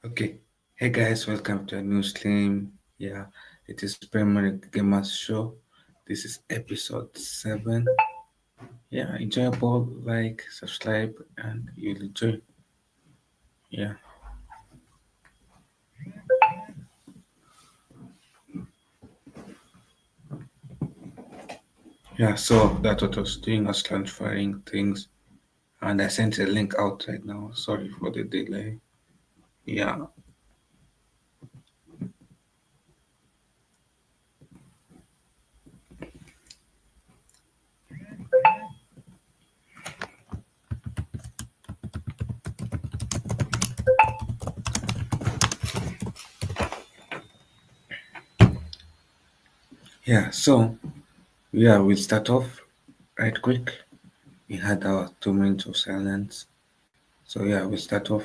Okay. Hey guys, welcome to a new stream. Yeah, it is Primary Gamers Show. This is episode 7. Yeah, enjoyable, like, subscribe, and you'll enjoy. Yeah. Yeah, so that's what I was doing. I was transferring things and I sent a link out right now. Sorry for the delay. Yeah. Yeah, so yeah, we'll start off right quick. We had our 2 minutes of silence. So yeah, we'll start off.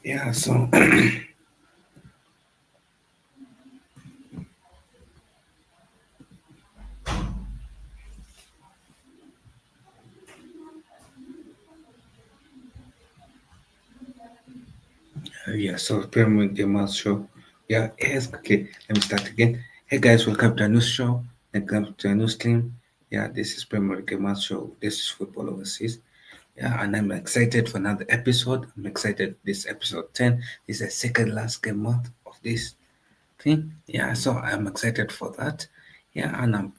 Yeah, so yeah, so Pyramid Gamers Show. Yeah, yes, okay, let me start again. Hey guys, welcome to a new show. Welcome to a new stream. Yeah, this is Pyramid Gamers Show. This is Football Overseas. Yeah, and I'm excited for another episode. I'm excited. This episode 10 is the second last game month of this thing. Yeah, so I'm excited for that. Yeah, and I'm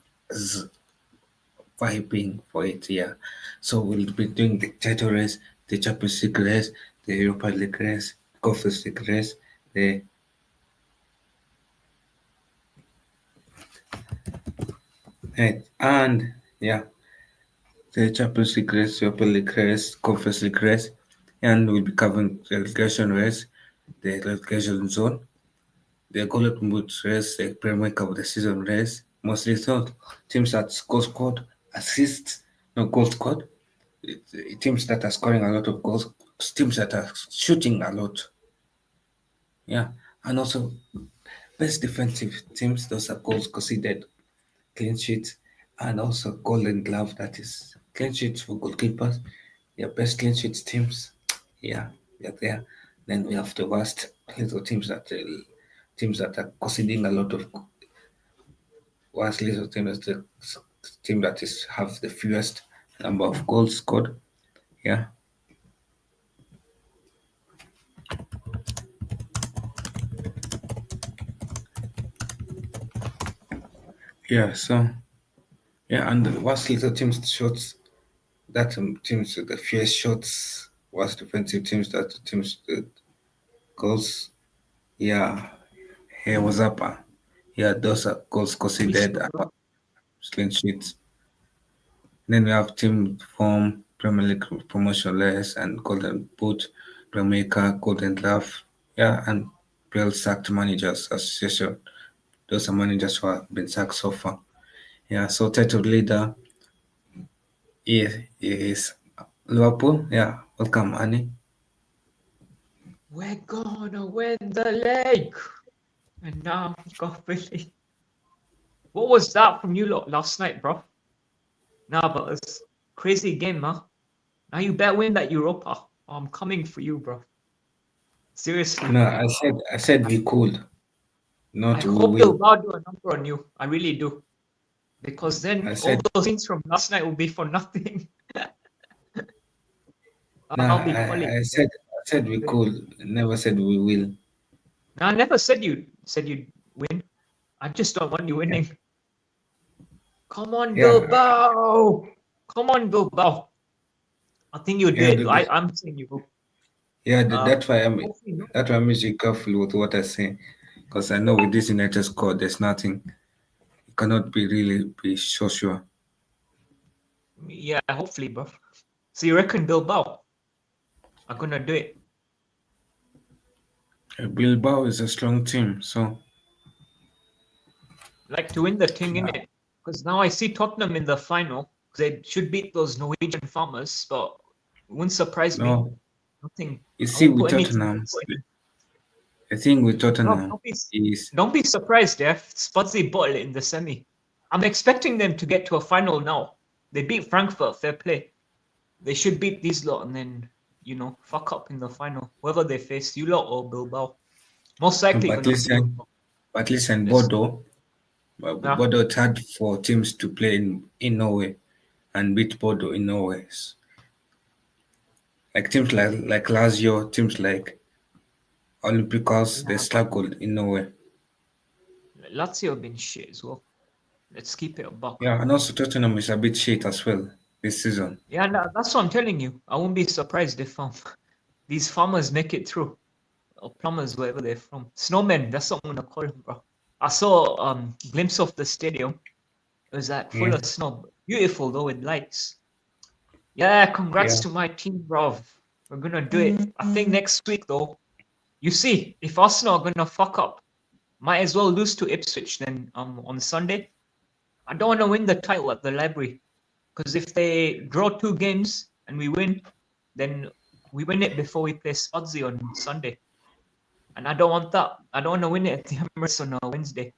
vibing for it. Yeah, so we'll be doing the title race, the Champions League race, the Europa League race, Conference League race, the right, and yeah, the Champions League race, Europa League race, Conference League race, and we'll be covering the relegation race, the relegation zone, the Golden Boot race, the Playmaker of the season race, mostly thought teams that goal scored, assists, no goal scored, teams that are scoring a lot of goals, teams that are shooting a lot. Yeah, and also best defensive teams, those are goals conceded, clean sheets, and also golden glove, that is clean sheets for goalkeepers. Your best clean sheets teams, yeah, they're there. Then we have the worst little teams that are conceding a lot of worst little teams, the team that is have the fewest number of goals scored. Yeah, yeah. So yeah, and the worst little teams shots, that teams with the fewest shots, worst defensive teams, that teams the goals. Yeah, hey, what's up? Yeah, those are goals Peace, conceded, bro. clean sheets. Then we have team form, Premier League promotion less, and Golden Boot, Playmaker, Golden Glove. Yeah, and Bill sacked managers association. Those are managers who have been sacked so far. Yeah, so title leader is Liverpool. Yeah, welcome, Annie. We're gonna win the league. And now we got Billy. What was that from you lot last night, bro? Nah, but it's crazy game, huh? Now you better win that Europa. I'm coming for you, bro. Seriously. No, I said we could, I not we hope will. Bilbao do a number on you. I really do. Because then I all said those things from last night will be for nothing. no. I'll be calling. I said we could. Never said we will. Nah, I never said you'd win. I just don't want you Yeah, winning. Come on, yeah, Bilbao! Come on, Bilbao! I think you do yeah. it. I'm saying you will. Yeah, Um, that's why I'm. hopefully not. That's why I'm usually careful with what I say, because I know with this United squad, there's nothing. You cannot be really be so sure. Yeah, hopefully, bro. So you reckon Bilbao are gonna do it? Bilbao is a strong team, so Like to win the thing in yeah. it? Because now I see Tottenham in the final. They should beat those Norwegian farmers, but it wouldn't surprise me. No, Nothing. you I see won't with put anything. Tottenham, the thing with No, Tottenham is don't be surprised, if Spudsy bottle it in the semi. I'm expecting them to get to a final now. They beat Frankfurt, fair play. They should beat these lot and then, fuck up in the final. Whoever they face, you lot or Bilbao. Most likely But gonna be listen, Bilbao. but listen, This, yeah. Bodo it's hard for teams to play in Norway and beat Bodo in Norway. Like teams like Lazio, teams like Olympiacos, they Yeah, struggled in Norway. Lazio have been shit as well. Let's keep it a buck. Yeah, and also Tottenham is a bit shit as well this season. Yeah, that's what I'm telling you. I won't be surprised if these farmers make it through. Or plumbers, wherever they're from. Snowmen, that's what I'm gonna call them, bro. I saw glimpse of the stadium. It was like full Yeah, of snow. Beautiful though with lights. Yeah, congrats yeah, to my team, bro. We're gonna do it. I think next week though. You see, if Arsenal are gonna fuck up, might as well lose to Ipswich then on Sunday. I don't wanna win the title at the library. Because if they draw 2 games and we win, then we win it before we play Swansea on Sunday. And I don't want that. I don't want to win it at the Emirates on a Wednesday.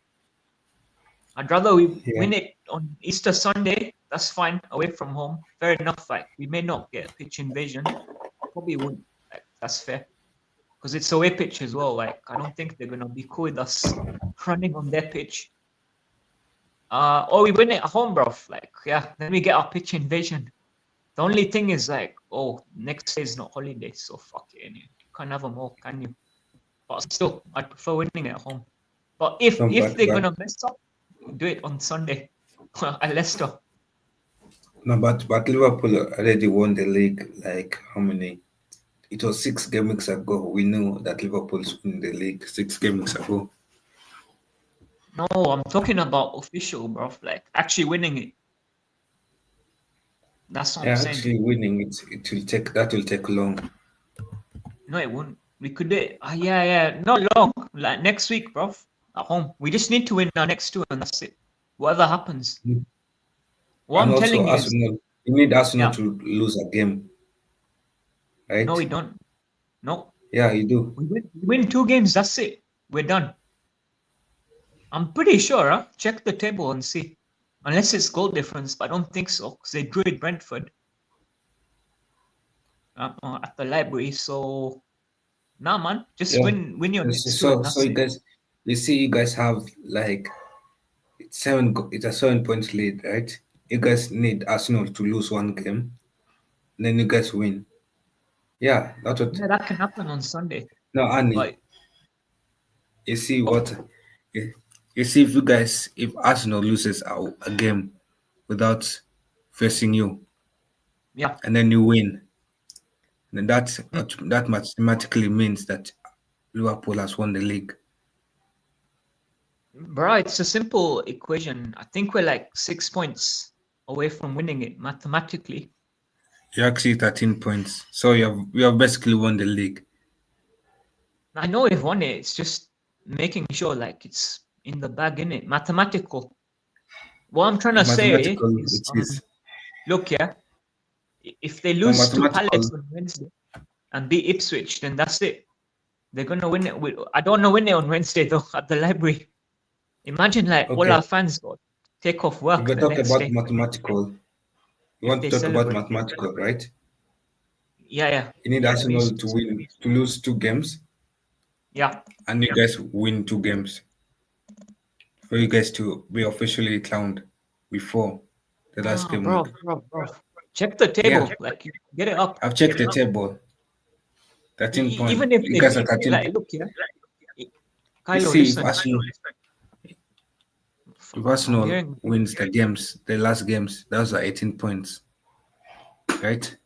I'd rather we yeah. win it on Easter Sunday. That's fine, away from home. Fair enough. Like we may not get a pitch invasion. Probably won't. Like that's fair. Because it's away pitch as well. Like I don't think they're gonna be cool with us running on their pitch. Or we win it at home, bro. Like, yeah, then we get our pitch invasion. The only thing is like, oh, next day is not holiday, so fuck it. Anyway. You can't have them all, can you? But still, I prefer winning at home. But if No, if they're gonna mess up, do it on Sunday at Leicester. but Liverpool already won the league. Like how many? It was 6 game weeks ago. We knew that Liverpool's win the league 6 game weeks ago. No, I'm talking about official, bro. Like actually winning it. That's what I'm Yeah, saying. actually winning it will take that will take long. No, it won't. We could do it. Yeah. Not long. Like next week, bro. At home. We just need to win our next two, and that's it. Whatever happens. What And I'm also telling you is, Arsenal, you need Arsenal yeah. to lose a game, No, we right? don't. No, Yeah, you do. we win 2 games. That's it. We're done. I'm pretty sure. Huh? Check the table and see. Unless it's goal difference, but I don't think so because they drew it Brentford at the library. So, nah, man, just Yeah. win your next two, So and so that's you it. guys, you see, you guys have like it's a 7 point lead, right? You guys need Arsenal to lose one game, then you guys win. Yeah, that's what. Yeah, that can happen on Sunday. No, Annie, But you see oh, what? You you see, if Arsenal loses a game without facing you, yeah, and then you win, then mm, that mathematically means that Liverpool has won the league. bro, it's a simple equation. I think we're like 6 points away from winning it mathematically. You're actually 13 points, so you have basically won the league. I know we've won it. It's just making sure like it's in the bag, in it, mathematical. What I'm trying to say Mathematical, is, it is. look, yeah, if they No, lose to mathematical. Palace on Wednesday and beat Ipswich, then that's it. They're gonna win it. I don't want to win it on Wednesday though at the library. Imagine like all Okay, our fans got take off if work we the talk next about day mathematical, you if want they to talk about celebrate. mathematical, right? Yeah. You need Please. Arsenal to lose 2 games, Yeah. and you guys win 2 games for you guys to be officially crowned before the last Ah, game bro, week. check the Yeah, table. Like you get it up. I've checked the table. 13 points. Even if You they guys are beat, 13. like, look, yeah, You Kylo, see, listen. if I'm Arsenal hearing. wins the last games, those are 18 points, right?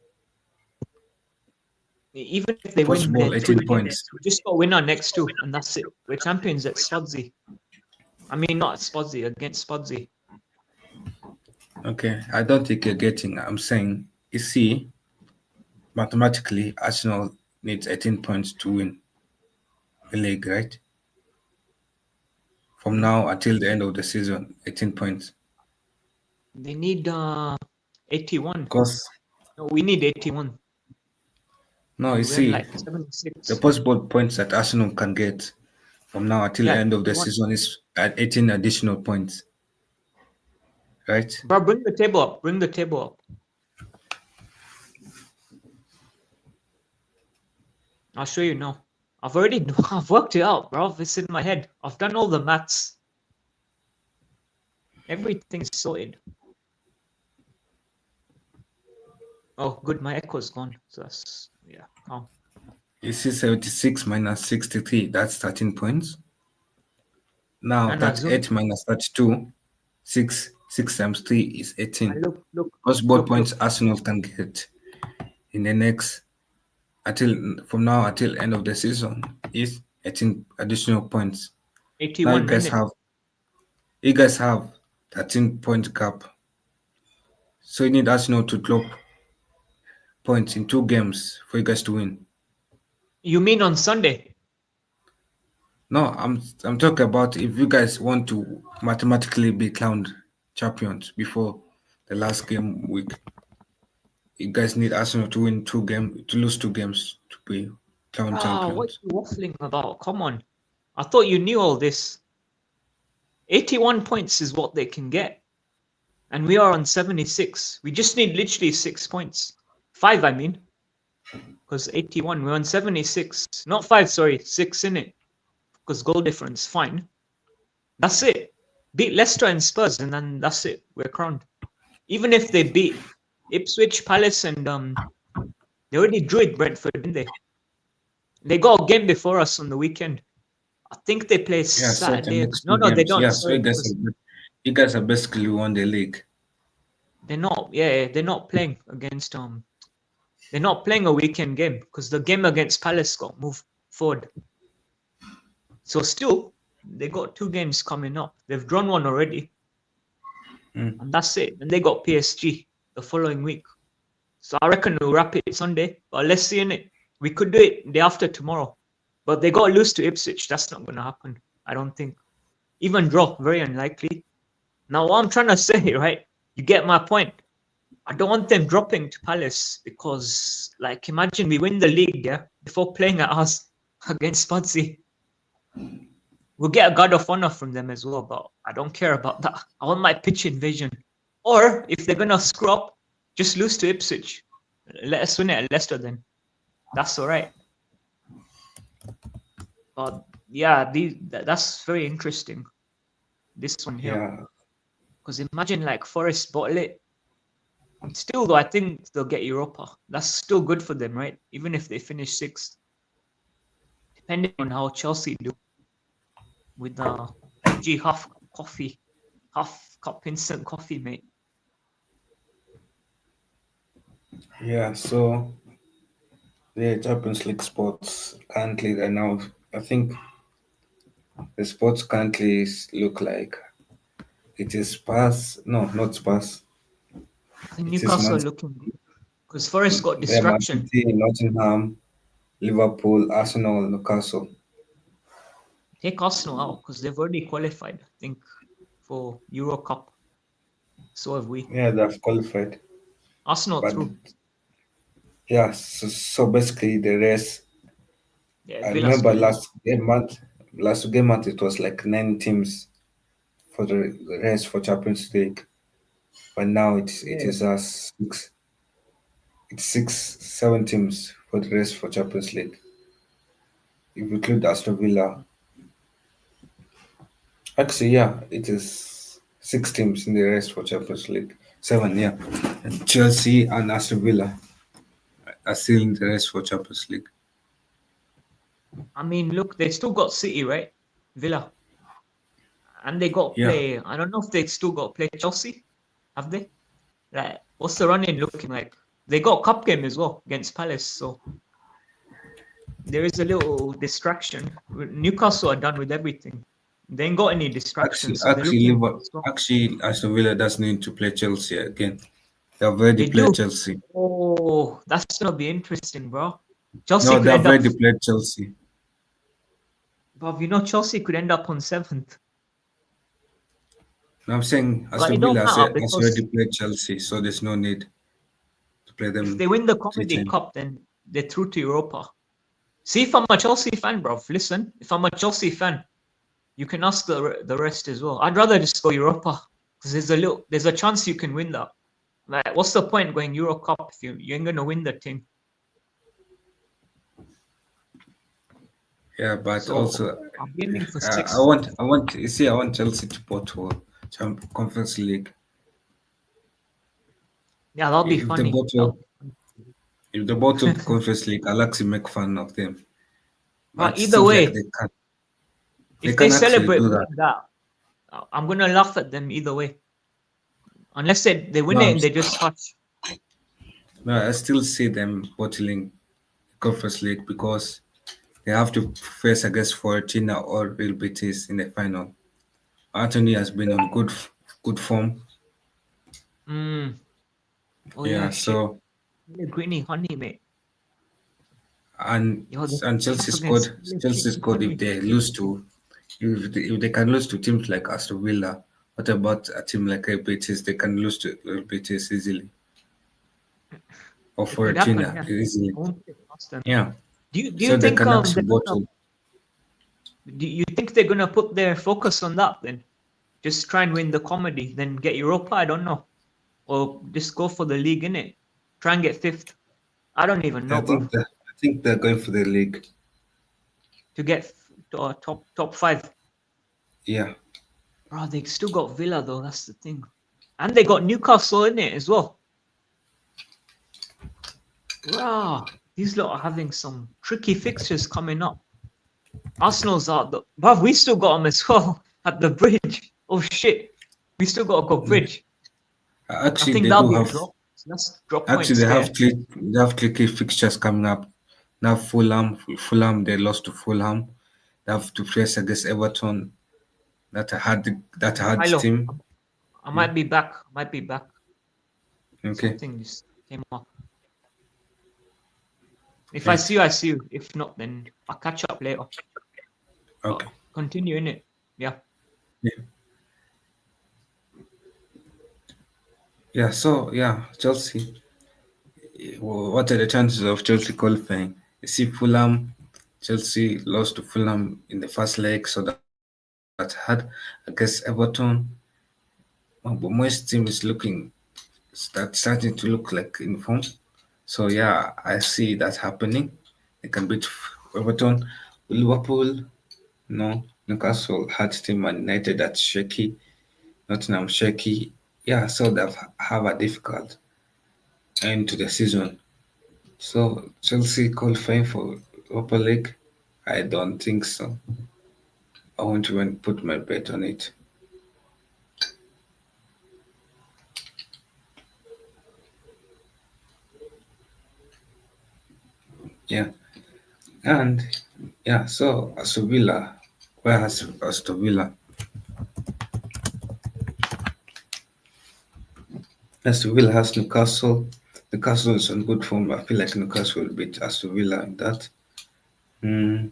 Even if they win Possible their two 18 games, points. we just got to win our next two, and that's it. We're champions at Swansea. I mean, not at Swansea, against Swansea. Okay, I don't think you're getting. I'm saying, you see, mathematically, Arsenal needs 18 points to win the league, right? From Mm. now until the end of the season, 18 points. They need 81. Because, No, we need 81. no, you We're in see, like the 76. possible points that Arsenal can get from now until the Yeah, end of the 81. season is at 18 additional points. right? Bro, bring the table up. Bring the table up. I'll show you now. I've worked it out, bro. It's in my head. I've done all the maths. Everything's sorted. Oh, good. My echo's gone. So that's, yeah, calm. You see 76 minus 63, that's 13 points. Now Nah, zoom. 38 minus 32, 6 times 3 is 18. Look, Because both points look. Arsenal can get in the next, from now until end of the season, is 18 additional points. Now 81 minutes. you guys have 13-point gap. So you need Arsenal to drop points in 2 games for you guys to win. You mean on Sunday? No, I'm talking about if you guys want to mathematically be crowned champions before the last game week. You guys need Arsenal to win 2 games, to lose 2 games to be crowned Ah, what champions. you waffling about? Come on. I thought you knew all this. 81 points is what they can get. And we are on 76. We just need literally 6 points. 5, I mean. Because 81, we're on 76. Not 5, sorry, 6 in it. Because goal difference, fine. That's it. Beat Leicester and Spurs, and then that's it. We're crowned. Even if they beat Ipswich, Palace, and they already drew it Brentford, didn't they? They got a game before us on the weekend. I think they play Yeah, so the Saturday. next No, two they games. don't. Yeah, so Sorry, you guys have basically won the league. they're not. Yeah, they're not playing against They're not playing a weekend game because the game against Palace got moved forward. So still, they got 2 games coming up. They've drawn one already, and that's it. And they got PSG the following week. So I reckon we'll wrap it Sunday. But let's see in it. We could do it day after tomorrow. But they got to lose to Ipswich. That's not going to happen. I don't think. Even draw, very unlikely. Now, what I'm trying to say, right? You get my point. I don't want them dropping to Palace because, like, imagine we win the league, yeah, before playing at us against Swansea. We'll get a guard of honor from them as well, but I don't care about that. I want my pitch invasion. Or if they're gonna screw up, just lose to Ipswich. Let us win it at Leicester then. That's all right. But yeah, that's very interesting. This one here. Yeah. Because imagine like Forest bottle it. Still, though, I think they'll get Europa. That's still good for them, right? Even if they finish 6th. Depending on how Chelsea do. With the FG half cup instant coffee, mate. Yeah, so the Champions League sports currently right now, I think the sports currently look like it is Spurs. No, not Spurs. I think It is Newcastle are looking good. Because Forest got Man distraction. City, Nottingham, Liverpool, Arsenal, Newcastle. Take Arsenal out because they've already qualified, I think, for Euro Cup. So have we. Yeah, they've qualified. Arsenal But through. yeah, so basically the rest. Yeah, I Villa remember still in. last game month it was like 9 teams for the race for Champions League, but now it Yeah. is 6. It's 7 teams for the race for Champions League. If you include Aston Villa, actually, yeah, it is 6 teams in the race for Champions League. 7, yeah. And Chelsea and Aston Villa are still in the race for Champions League. I mean, look, they still got City, right? Villa. And they got Yeah, play. I don't know if they still got play Chelsea. Have they? Like, what's the running looking like? They got cup game as well against Palace, so there is a little distraction. Newcastle are done with everything. They ain't got any distractions, so they're looking strong. actually, Aston Villa doesn't need to play Chelsea again. They've already They do. played Chelsea. Oh, that's gonna be interesting, bro. Chelsea No, could they've end up, already played Chelsea. bro. Chelsea could end up on 7th, No, I'm saying but it Aston don't Villa matter has because already played Chelsea, so there's no need to play if them they win the 3 Comedy times. Cup, then they're through to Europa. See, if I'm a Chelsea fan, bro, listen. If I'm a Chelsea fan, you can ask the rest as well. I'd rather just go Europa. Because there's a chance you can win that. Like, what's the point going Euro Cup if you ain't gonna win the thing? Yeah, but So also, I'm aiming for I sixth. want, I want. You see, I want Chelsea to go to Conference League. Yeah, that'll be If they funny. go to, if they go to Conference League, I'll actually make fun of them. But But it either seems like way, they if they can actually celebrate do that. winning that, I'm gonna laugh at them either way. Unless they win No, it and they just hush. no, I still see them bottling Conference League because they have to face against Fiorentina or Real Betis in the final. Anthony has been on good form. Mm. Oh yeah, Yeah, shit. so Greeny honey, mate. and Yo, the and Chelsea up against scored. Chelsea scored if honey. they lose to if they can lose to teams like Aston Villa. What about a team like Real Betis? They can lose to Real Betis easily or It could happen, Fiorentina yeah. easily. I won't put it past them. Yeah, Do you so they think can actually they're gonna bottle. do you think they're gonna put their focus on that then? Just try and win the comedy, then get Europa, I don't know. Or just go for the league, innit? Try and get fifth. I don't even know, bro. I think they're going for the league. To get top five. Yeah, Bro, they still got Villa though, that's the thing. And they got Newcastle in it as well. Bro, these lot are having some tricky fixtures coming up. Arsenal's out though. Bruv, we still got them as well at the bridge. Oh shit. We still got to go bridge. I actually think they that'll do be a have. drop. So that's drop Actually, points there. they have tricky fixtures coming up. Now Fulham, they lost to Fulham. They have to face against Everton. That a hard Milo, team. I Yeah. might be back. I might be back. Okay. Something just came up. If I Right. see you, I see you. If not, then I'll catch up later. But Okay. continue in it. Yeah. Yeah. Yeah. So yeah, Chelsea. What are the chances of Chelsea qualifying? You see, Chelsea lost to Fulham in the first leg, so that's hard against Everton. But Moyes' team is starting to look like in form. So yeah, I see that happening. They can beat Everton, Liverpool, no, Newcastle hard team, and United that's shaky, Nottingham shaky. Yeah, so they have a difficult end to the season. So Chelsea qualifying for Europa League? I don't think so. I won't even put my bet on it. Yeah, and yeah, so Aston Villa, where has Aston Villa? Aston Villa has Newcastle. Newcastle is on good form. I feel like Newcastle will beat Aston Villa in that. Mm.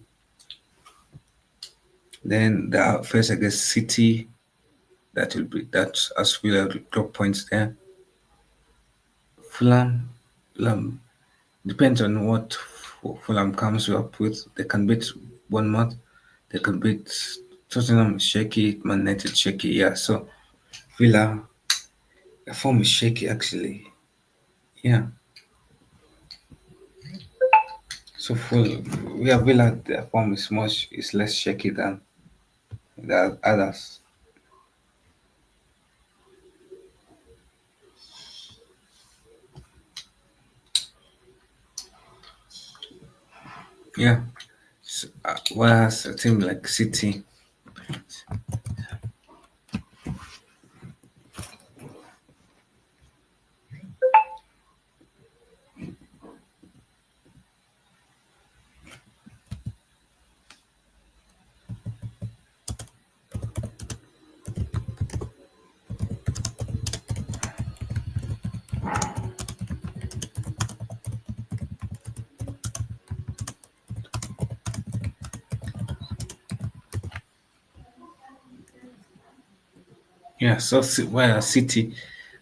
Then they are first against City. That Aston Villa will drop points there. Fulham, Fulham depends on what Fulham comes up with. They can beat Bournemouth. They can beat Tottenham shaky, Man United shaky. Yeah, so Villa, the form is shaky actually. Yeah, so full. Yeah, Villa, their form is less shaky than the others. Yeah, so, whereas a team like City, yeah, so whereas City,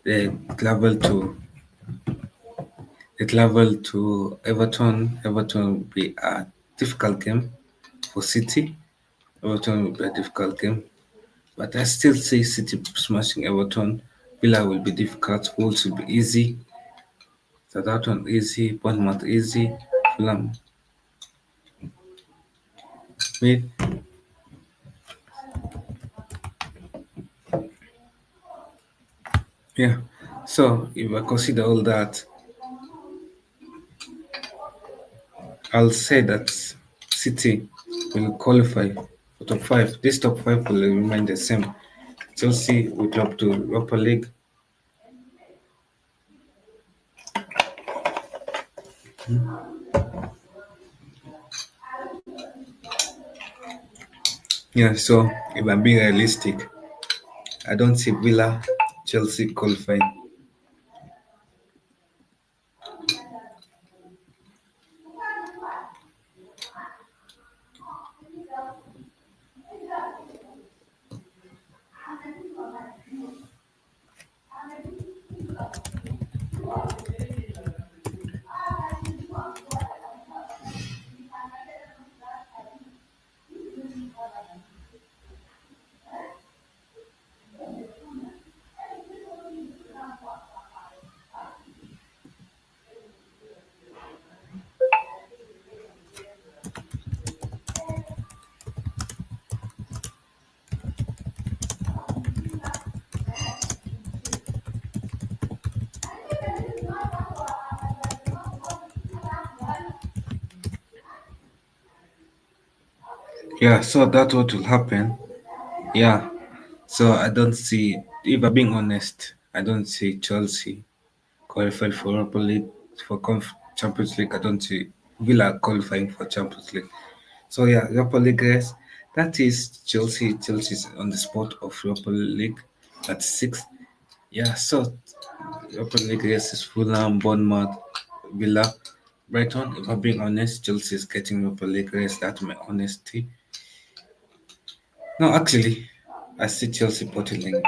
they travel to Everton. Everton will be a difficult game for City. Everton will be a difficult game. But I still see City smashing Everton. Villa will be difficult. Wolves will be easy. Southampton easy. Bournemouth easy. Fulham mid. Yeah. So if I consider all that, I'll say that City will qualify for top five. This top five will remain the same. Chelsea will drop to Europa League. Yeah, so if I'm being realistic, I don't see Villa, Chelsea qualifying. Yeah, so that's what will happen. Yeah, so I don't see, if I'm being honest, I don't see Chelsea qualified for Europa League, for Champions League. I don't see Villa qualifying for Champions League. So yeah, Europa League race. That is Chelsea. Chelsea's on the spot of Europa League at six. Yeah, so Europa League race is Fulham, Bournemouth, Villa, Brighton. If I'm being honest, Chelsea is getting Europa League race. That's my honesty. No, actually, I see Chelsea bottling.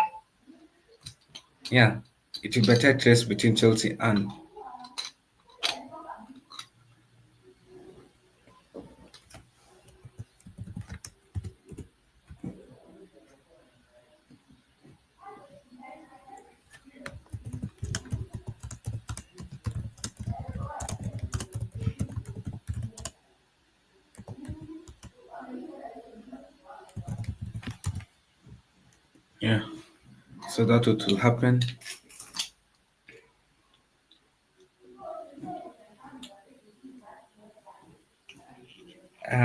Yeah, it will be a tight race between Chelsea and yeah. So that's what will happen.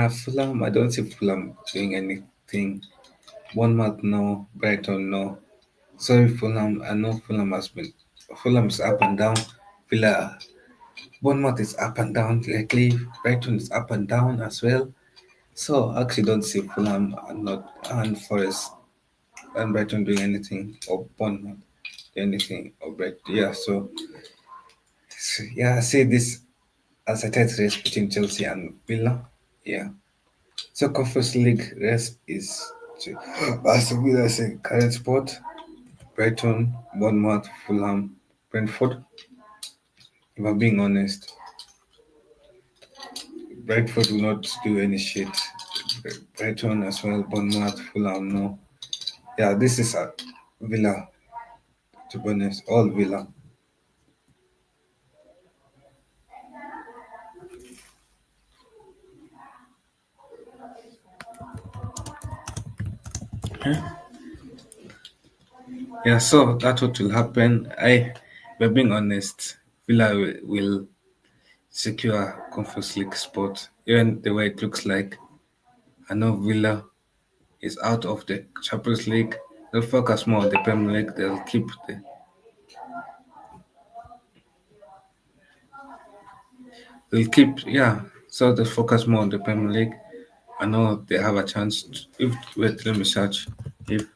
Fulham, I don't see Fulham doing anything. Bournemouth, no. Brighton, no. Sorry, Fulham. I know Fulham is up and down. Villa, Bournemouth is up and down lately. Brighton is up and down as well. So I actually don't see Fulham and not and Forest and Brighton doing anything or Bournemouth doing anything or Brighton. Yeah, yeah, I see this as a tight race between Chelsea and Villa. Yeah. So Conference League race is as Villa as a current spot. Brighton, Bournemouth, Fulham, Brentford. If I'm being honest, Brentford will not do any shit. Brighton as well, Bournemouth, Fulham, no. Yeah, this is a Villa, to be honest, all Villa. Yeah, so that's what will happen. We're being honest, Villa will secure Conference League spot, even the way it looks like. I know Villa is out of the Champions League. They'll focus more on the Premier League. Yeah. So they'll focus more on the Premier League. I know they have a chance. If wait, let me search. If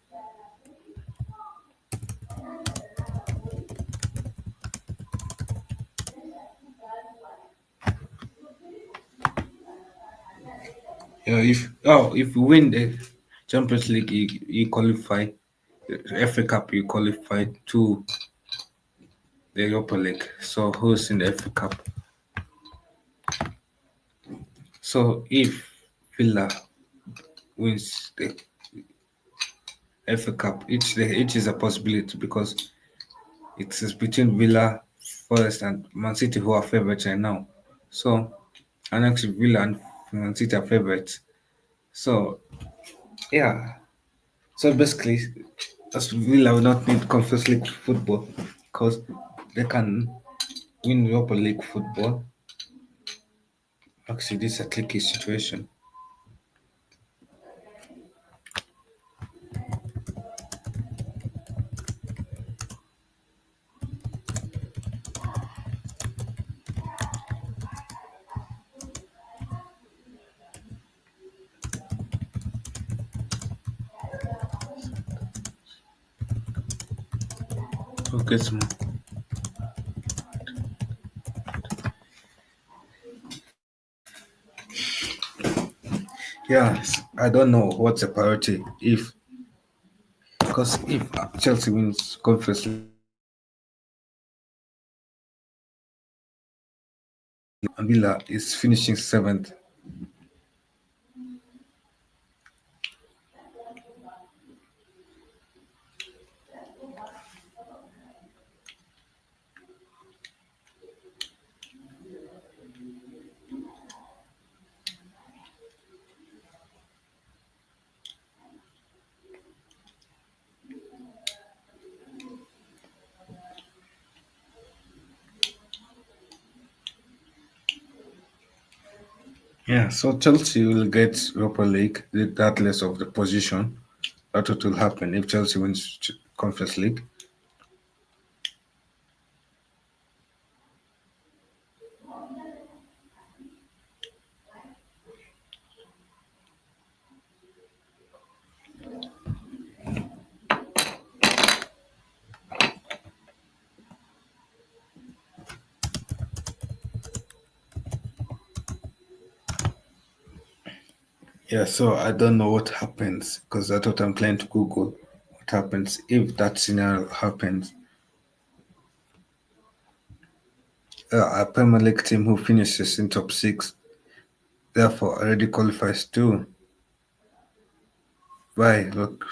if you win the Champions League, you qualify. The FA Cup, you qualify to the Europa League. So who's in the FA Cup? So if Villa wins the FA Cup. Each is a possibility because it is between Villa, Forest, and Man City who are favourites right now. So, and actually Villa and Man City are favourites. So, yeah. So basically, as Villa will not need Conference League football because they can win Europa League football. Actually, this is a tricky situation. Okay, so yeah, I don't know what's the priority because if Chelsea wins Conference League and Villa is finishing seventh. Yeah, so Chelsea will get Europa League regardless of the position. That's what will happen if Chelsea wins Conference League. Yeah, so I don't know what happens because that's what I'm trying to Google. What happens if that scenario happens? A Premier League team who finishes in top six therefore already qualifies too. Why? Look,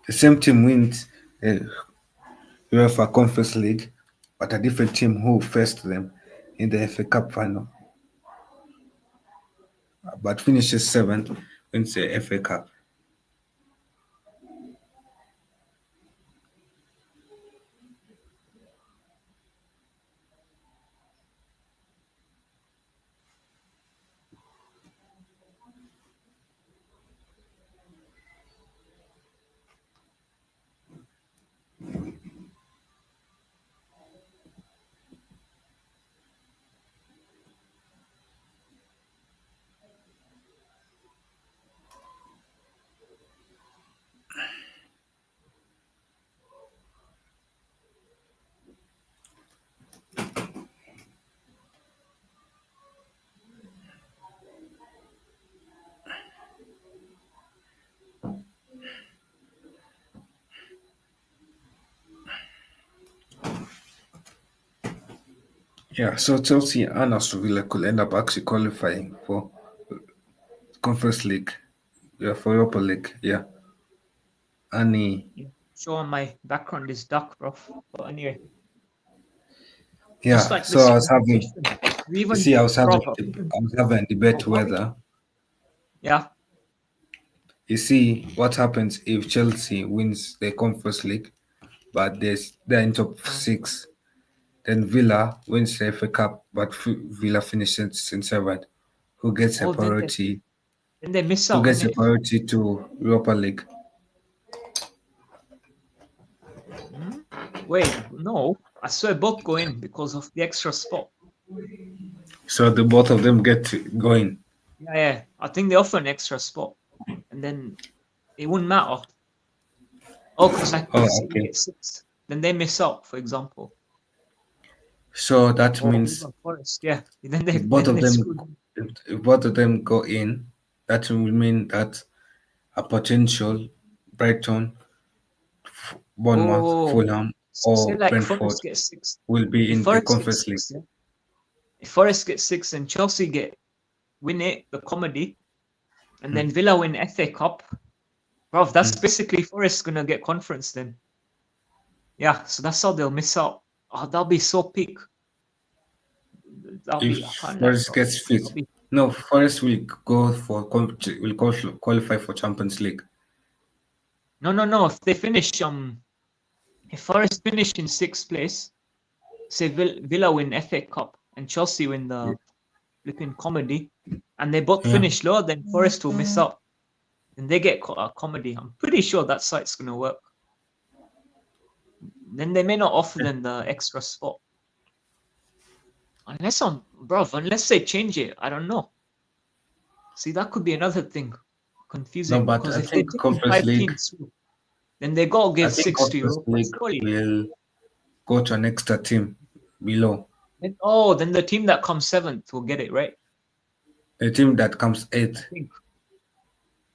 the same team wins the UEFA Conference League, but a different team who faced them in the FA Cup final, but finishes seventh, wins the FA Cup. Yeah, so Chelsea and Aston Villa could end up actually qualifying for Conference League, yeah, for Europa League, yeah. And Yeah. Sure, my background is dark, bro. But anyway, just yeah, like so this I was having, conversation, we you even, see, bro, even, I was having a debate what we, whether, yeah. you see, what happens if Chelsea wins the Conference League, but they're in top Uh, six. Then Villa wins the FA Cup, but Villa finishes in seventh. Who gets a oh, priority? then they miss Who out, gets a innit? priority to Europa League? Hmm? Wait, no. I swear both go in because of the extra spot. So the both of them get going. Yeah, yeah. I think they offer an extra spot, and then it wouldn't matter. Oh, because like Oh, if City okay. get six, then they miss out, for example, So that or means even Forest. Yeah, then if they both then of they them screwed. if both of them go in, that will mean that a potential Brighton, Bournemouth, Oh, Fulham, so say or like Brentford Forest gets six. will be If in the Forest gets Conference League. six, yeah. If Forest gets six and Chelsea get win it, the comedy, and then Villa win FA Cup. Bro, that's Mm. basically Forest gonna get conference then. Yeah, so that's how they'll miss out. Oh, that'll be so peak. That'll If be, I can't lie, Forest bro. gets fit, That'll be, no, Forest will qualify for Champions League. no. If they finish, if Forest finish in sixth place, say Villa win FA Cup and Chelsea win the flipping comedy, and they both Yeah, finish lower, then Forest will miss out. Then they get comedy. I'm pretty sure that site's gonna work. Then they may not offer them the extra spot. Unless they change it, I don't know. See, that could be another thing no, confusing but because I if they're think taking Conference five League. teams through, then they gotta I give think six to Conference Europa, League surely. will go to an extra team below. Then the team that comes seventh will get it, right? A team that comes I eighth, think.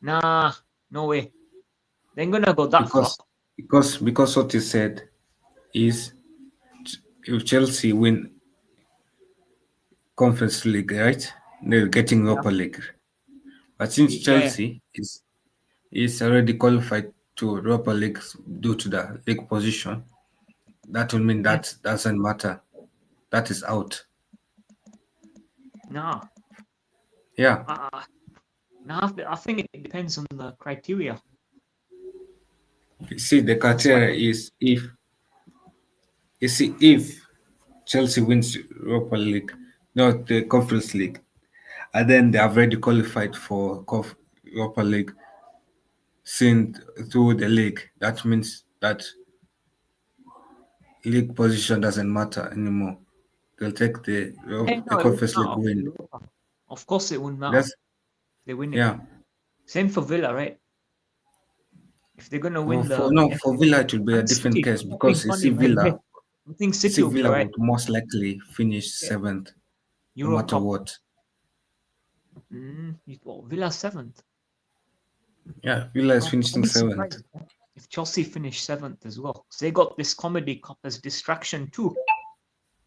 Nah, no way. They ain't gonna go that far. because what he said is if Chelsea win Conference League, right, they're getting Yeah, Europa League. But since yeah. Chelsea is already qualified to Europa League due to the league position, that will mean Mm, that doesn't matter. That is out. nah, Yeah. uh, nah. I think it depends on the criteria. You see, the That's why. criteria is if Chelsea wins Europa League, not the Conference League, and then they have already qualified for Europa League seen through the league. That means that league position doesn't matter anymore. They'll take Yeah, the no, it wouldn't Conference League matter for win. Europa. Of course, it wouldn't matter. That's They win it. yeah. Same for Villa, right? If they're gonna No, win for the no for FA Villa Cup it will be a and different City, case not being because funny, by the way. I think You City see will be Villa alright. would most likely finish Yeah. seventh, no Euro matter Cup. what. Villa seventh. Yeah, Villa is Bro, I'll finishing be seventh. surprised if Chelsea finish seventh as well. 'Cause they got this comedy cup as distraction too.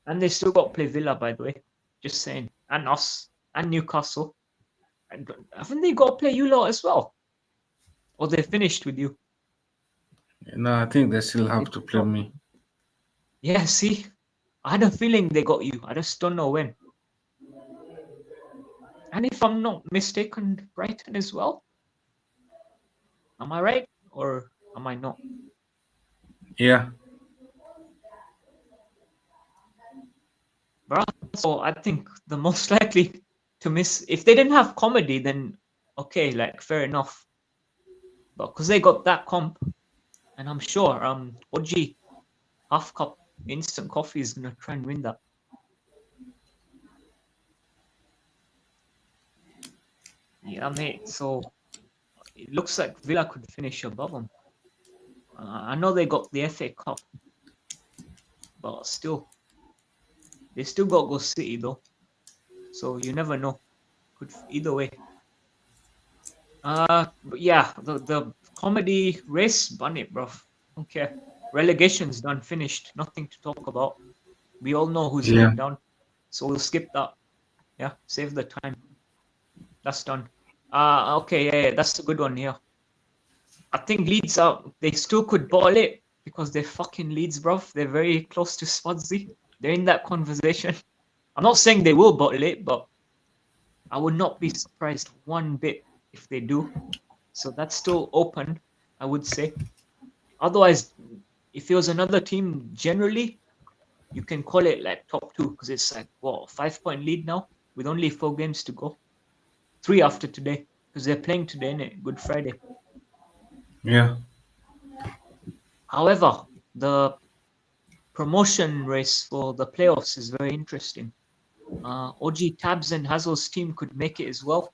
And they still got to play Villa, by the way. Just saying. And us. And Newcastle. And haven't they got to play you lot as well? Or they finished with you? No, I think they still They have to play got, me. yeah, see? I had a feeling they got you. I just don't know when. And if I'm not mistaken, Brighton as well. Am I right? Or am I not? Yeah, Bro, so I think the most likely to miss, if they didn't have comedy, then okay, like fair enough. But because they got that comp, and I'm sure OG half cup instant coffee is gonna try and win that. Yeah, mate. So it looks like Villa could finish above them. I know they got the FA Cup, but still, they still got to go City though. So you never know. Could either way. But yeah, the comedy race, bun it, bro. Don't care. Relegation's done, finished. Nothing to talk about. We all know who's yeah, going down, so we'll skip that. Yeah, save the time. That's done. Okay, yeah, that's a good one here. I think Leeds are they still could bottle it because they're fucking Leeds, bro. They're very close to Swansea. They're in that conversation. I'm not saying they will bottle it, but I would not be surprised one bit if they do. So that's still open, I would say. Otherwise, if it was another team, generally, you can call it like top two because it's like what 5 point lead now with only 4 games to go. 3 after today because they're playing today, innit? Good Friday. yeah, However, the promotion race for the playoffs is very interesting. OG Tabs and Hazel's team could make it as well.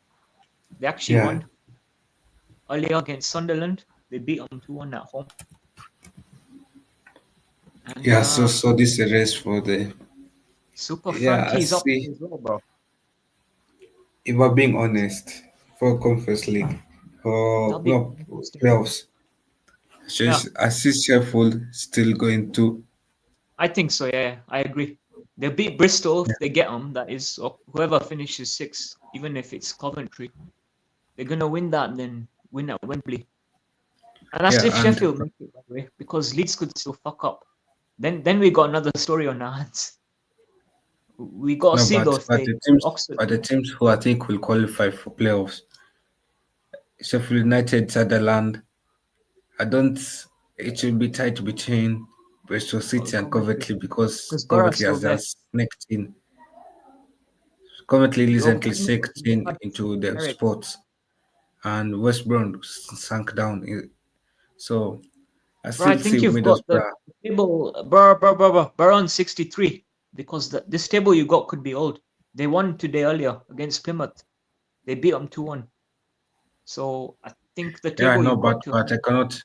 They actually yeah, won earlier against Sunderland. They beat them 2-1 at home. And yeah. So this is a race for the Super yeah. I Frankie's up see. there as well, bro. If we're being honest, for Conference League, That'll for be no interesting. playoffs, Yeah, I see Sheffield still going to. I think so. Yeah, I agree. They'll beat Bristol Yeah, if they get them. That is, or whoever finishes sixth, even if it's Coventry. They're gonna win that and then win at Wembley. And that's Yeah, if and Sheffield make it, by the way, because Leeds could still fuck up. Then we got another story on our hands. We got to no, see though if but they the teams, Oxford. but the teams who I think will qualify for playoffs, Sheffield United, Sunderland. I don't. It will be tight between Bristol City and Coventry, Coventry because because Borough's Coventry still there. has sneaked in. Coventry Yo, recently sneaked in Cardiff, into the Derek. sports, and West Brom sank down. So I Bro, I still see think you've got the Middlesbrough. table, bro, on 63 because this table you got could be old. They won today earlier against Plymouth. They beat them 2-1. So I think the Yeah, I table know, you but got to.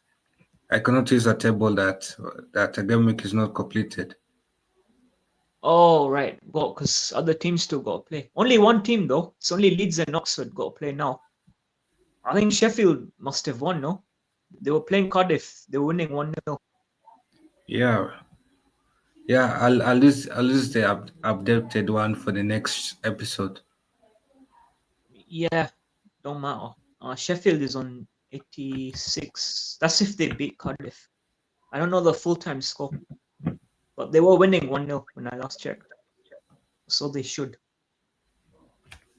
I cannot use a table that academic is not completed. Oh, right. Well, because other teams still got to play. Only one team, though. It's only Leeds and Oxford got to play now. I think Sheffield must have won, no? They were playing Cardiff. They were winning 1-0. Yeah, yeah. I'll use the updated one for the next episode. Yeah, don't matter. Sheffield is on 86. That's if they beat Cardiff. I don't know the full-time score, but they were winning 1-0 when I last checked. So they should.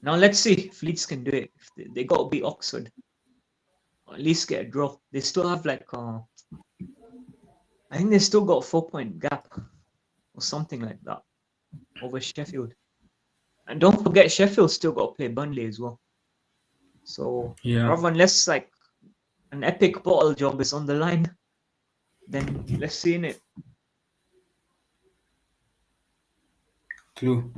Now let's see if Leeds can do it. If they got to beat Oxford. Or at least get a draw. They still have like I think they still got a 4-point gap or something like that over Sheffield. And don't forget Sheffield still got to play Burnley as well. So Yeah, rather unless like an epic bottle job is on the line, then let's see in it. clue.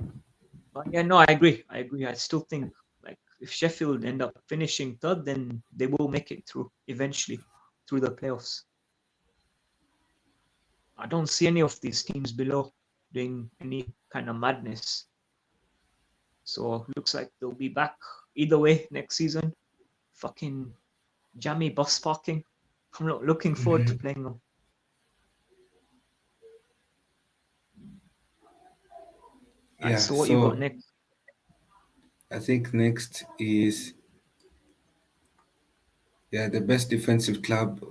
But yeah, no, I agree. I agree. I still think like if Sheffield end up finishing third, then they will make it through eventually through the playoffs. I don't see any of these teams below doing any kind of madness. So looks like they'll be back either way next season. Fucking jammy bus parking. I'm not looking forward to playing them. Right, Yeah. so what you got So next? I think next is, yeah, the best defensive club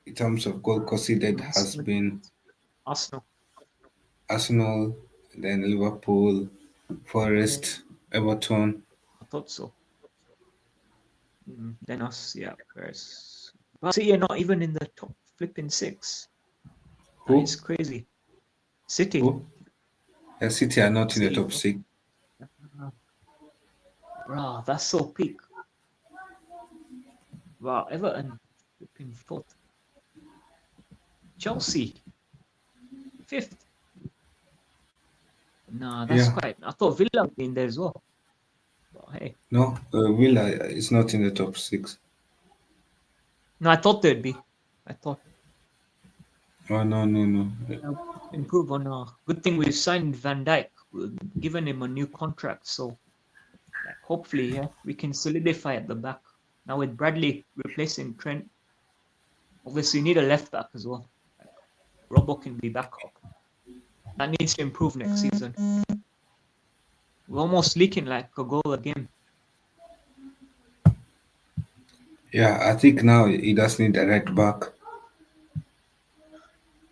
in terms of goal conceded has Arsenal. been Arsenal. Arsenal, then Liverpool, Yeah, Forest, Everton. I thought so. Then us, yeah. Whereas City are not even in the top flipping six. That is Who? crazy. City. Who? City are not in the City, top bro. six. Bro, that's so peak. Wow, Everton flipping fourth. Chelsea, fifth. Nah, that's Yeah. quite. I thought Villa would be in there as well. But hey, No, Villa is not in the top six. no, I thought they'd be. I thought Oh, no, no, no. improve on. Good thing we signed Van Dijk. We've given him a new contract, so like hopefully, yeah, we can solidify at the back. Now with Bradley replacing Trent, obviously you need a left back as well. Like, Robbo can be backup. That needs to improve next season. We're almost leaking like a goal a game. Yeah, I think now he does need a right back.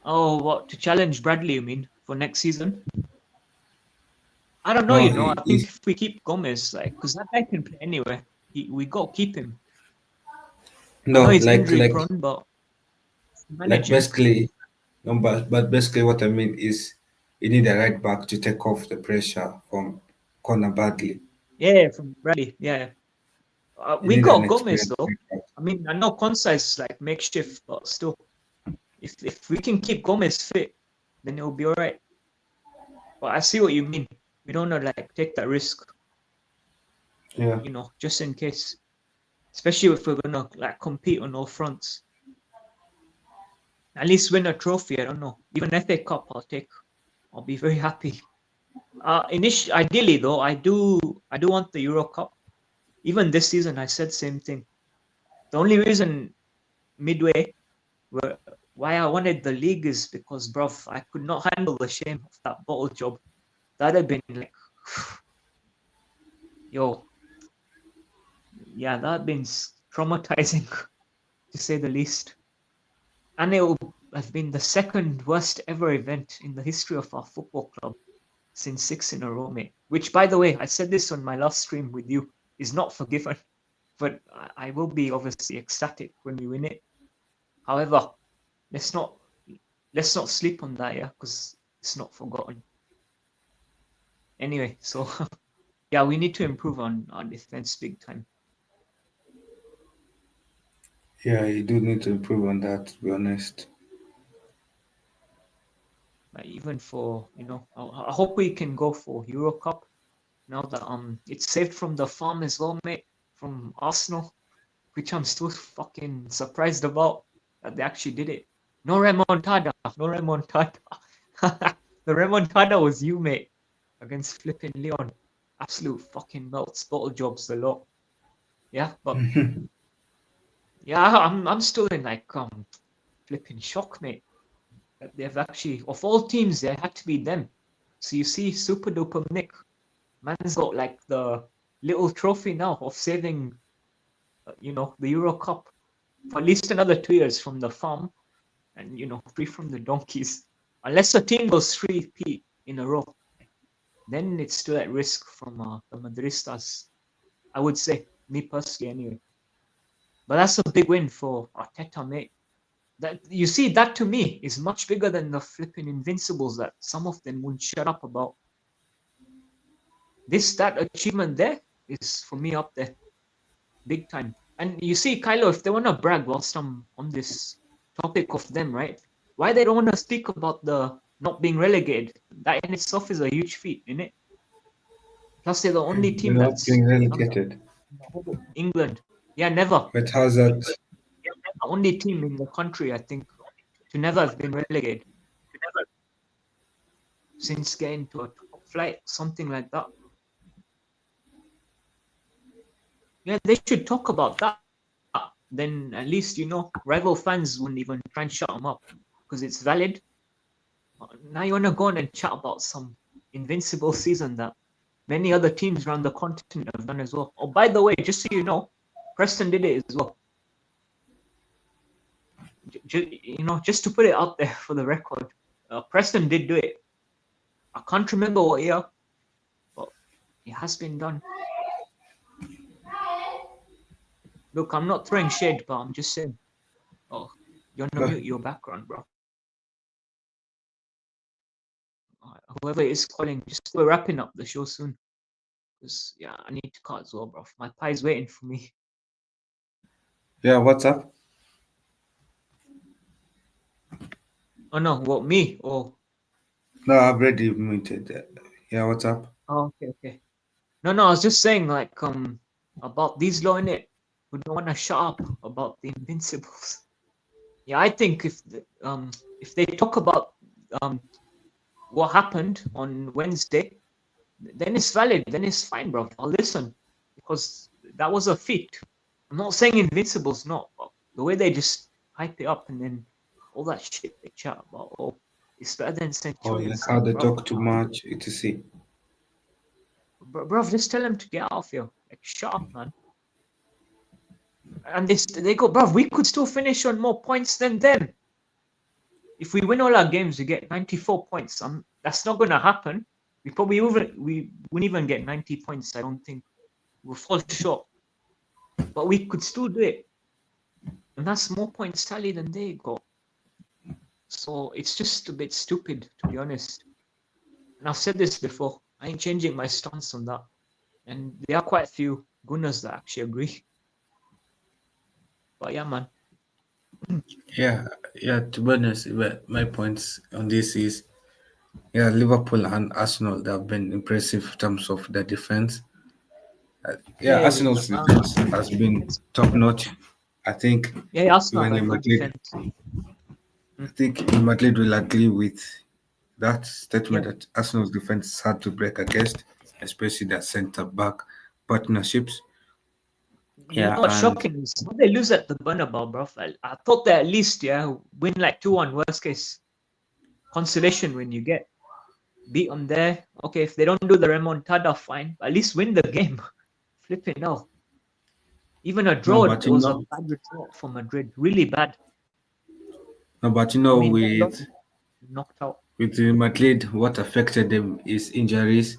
Oh, what to challenge Bradley? You mean for next season? I don't know. No, I think if we keep Gomez, like, because that guy can play anywhere. We got to keep him. I know no, he's like injury like prone, but like manage him. basically, no, but basically what I mean is you need a right back to take off the pressure from Conor Bradley. Yeah, from Bradley. Yeah, You we need an got Gomez experienced though. right back. I mean, I know Konsa is like makeshift, but still, if we can keep Gomez fit, then it'll be all right. But I see what you mean. We don't want to like take that risk, Yeah, just in case. Especially if we're gonna like compete on all fronts. At least win a trophy. I don't know. Even FA Cup, I'll take. I'll be very happy. Ideally though, I do want the Euro Cup. Even this season, I said same thing. The only reason midway where why I wanted the league is because, bruv, I could not handle the shame of that bottle job. That'd have been like, yo, yeah, that had been traumatizing to say the least. And it will have been the second worst ever event in the history of our football club since 6 in a row, mate. Which, by the way, I said this on my last stream with you, is not forgiven. But I will be obviously ecstatic when we win it. However, let's not sleep on that, yeah, because it's not forgotten. Anyway, so yeah, we need to improve on our defense big time. Yeah, you do need to improve on that, to be honest. Like even for I hope we can go for Euro Cup now that it's saved from the farm as well, mate, from Arsenal, which I'm still fucking surprised about that they actually did it. No remontada, no remontada. The remontada was you, mate, against flipping Leon. Absolute fucking melts, bottle jobs a lot. Yeah, but yeah, I'm still in like flipping shock, mate. That they've actually, of all teams, they had to be them. So you see, super duper Nick, man's got like the little trophy now of saving, the Euro Cup for at least another 2 years from the farm, and free from the donkeys. Unless a team goes 3-peat in a row, then it's still at risk from the Madristas. I would say, me personally, anyway. But that's a big win for Arteta, mate. That you see, that to me is much bigger than the flipping Invincibles that some of them wouldn't shut up about. That achievement there is for me up there, big time. And you see, Kylo, if they want to brag whilst I'm on this topic of them, right? Why they don't want to speak about the not being relegated? That in itself is a huge feat, isn't it? Plus, they're the only You're team not that's being done that relegated. in the whole England. Yeah, never. But how's that? Yeah, the only team in the country, I think, to never have been relegated since getting to a top flight, something like that. Yeah, they should talk about that. Then at least rival fans wouldn't even try and shut them up because it's valid. Now you want to go on and chat about some invincible season that many other teams around the continent have done as well. Oh, by the way, just so you know, Preston did it as well. Just to put it out there for the record, Preston did do it. I can't remember what year, but it has been done. Look, I'm not throwing shade, but I'm just saying. Oh, you want to mute your background, bro? Whoever is calling, we're wrapping up the show soon. Because yeah, I need to cut as well, bro. My pie's waiting for me. Yeah, what's up? Oh no, what, me? Oh, No, I've already muted that. Yeah, what's up? okay. No, I was just saying like about these law in it who don't want to shut up about the Invincibles. Yeah, I think if they talk about what happened on Wednesday, then it's valid. Then it's fine, bro. I'll listen because that was a feat. I'm not saying Invincibles not, but the way they just hype it up and then all that shit they chat about, oh, it's better than Or like Centurions. how Like, they bro, talk too much, etc. just tell them to get out of here. Like, shut up, man. And they go, bro, we could still finish on more points than them. If we win all our games, we get 94 points. That's not going to happen. We wouldn't even get 90 points. I don't think we'll fall short. But we could still do it. And that's more points tally than they got. So it's just a bit stupid, to be honest. And I've said this before. I ain't changing my stance on that. And there are quite a few gunners that actually agree. But yeah, man. Yeah, to be honest, my points on this is, yeah, Liverpool and Arsenal, they have been impressive in terms of their defense. Yeah, Yeah, Arsenal's defense has been top notch. I think yeah, Arsenal even have a in good Madrid, defense. I think in Madrid will agree with that statement Yeah. that Arsenal's defense is hard to break against, especially their centre back partnerships. You Yeah, know what's and shocking is what they lose at the Bernabeu, bro. I thought they at least win like 2-1, worst case consolation when you get beat on there. Okay, if they don't do the remontada, fine. But at least win the game. Flipping hell. Even a No, draw, but it you was a know, bad result for Madrid. Really bad. no, but you I know, mean, they're knocked out. with Real Madrid, what affected them is injuries.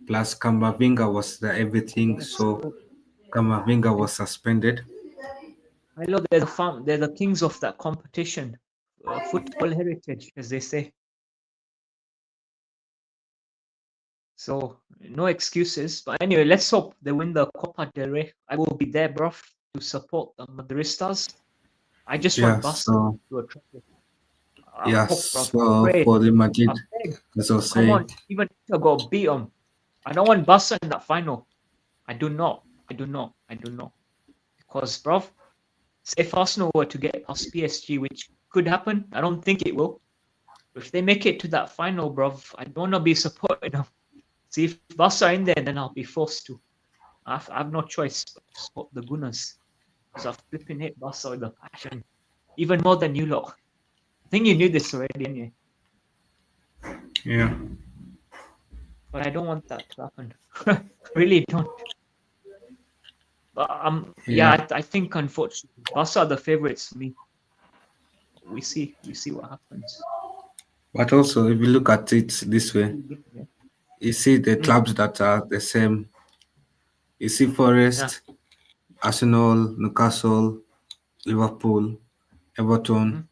Plus, Camavinga was the everything, Yes. so Camavinga was suspended. I know they're the kings of that competition, football heritage, as they say. So no excuses. But anyway, let's hope they win the Copa del Rey. I will be there, bro, to support the Madristas. I just Yeah, want Barca so to a trophy. I yeah, hope, bro. I so pray. for the I Madrid, beg. as I was Come saying, on, even to go beat them. I don't want Barca in that final. I do not. I do not. I do not. Because, bro, say if Arsenal were to get past PSG, which could happen, I don't think it will. If they make it to that final, bro, I don't want to be supporting them. See, if Barca are in there, then I'll be forced to. I have no choice but to support the Gunners. Because I flipping hate Barca with a passion. Even more than you lot. I think you knew this already anyway. yeah, But I don't want that to happen. Really don't. But yeah. I think unfortunately Barca are the favourites for me. We see what happens. But also, if you look at it this way, Yeah. you see the Mm, clubs that are the same. You see yeah. Forest, Arsenal, Newcastle, Liverpool, Everton. Mhm.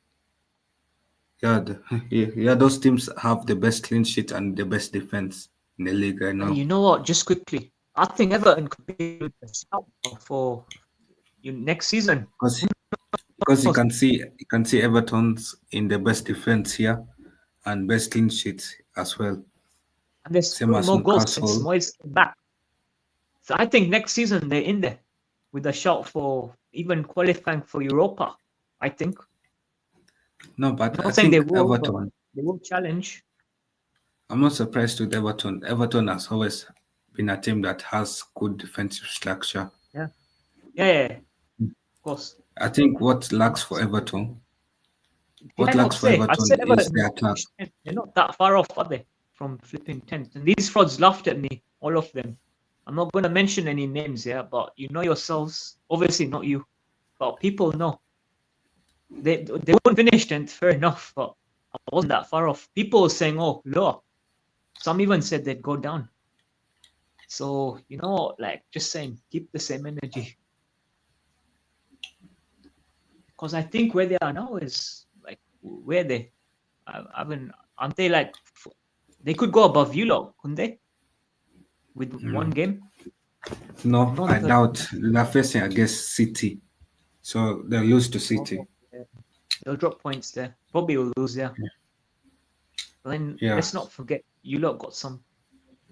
Yeah, yeah, those teams have the best clean sheet and the best defense in the league right Hey, now. you know what? Just quickly, I think Everton could be with the shout for you next season. Because Who because knows? you can see Everton's in the best defense here and best clean sheet as well. And they're Same scoring as more goals since Newcastle. Moyes came back. So I think next season they're in there with a shot for even qualifying for Europa. I think. No, but I Not saying they think will, but Everton. they will challenge. I'm not surprised with Everton. Everton has always been a team that has good defensive structure. Yeah, yeah, of course. I think Not surprising. Did I what lacks not for say? I Everton said is Everton the will attack. finish 10th. They're not that far off, are they? From flipping 10th. And these frauds laughed at me, all of them. I'm not going to mention any names here, but you know yourselves. Obviously, not you, but people know. They won't finish 10th, fair enough, but I wasn't that far off. People were saying, oh, lower. Some even said they'd go down. So, like just saying, keep the same energy. Because I think where they are now is like, where they? I haven't, aren't they like, they could go above you lot, couldn't they? With one No, game? They're no, not I third. doubt they're facing against City, so they'll lose to Oh, City. yeah. They'll drop points there. Probably will lose, yeah. But then Yeah, let's not forget, you lot got some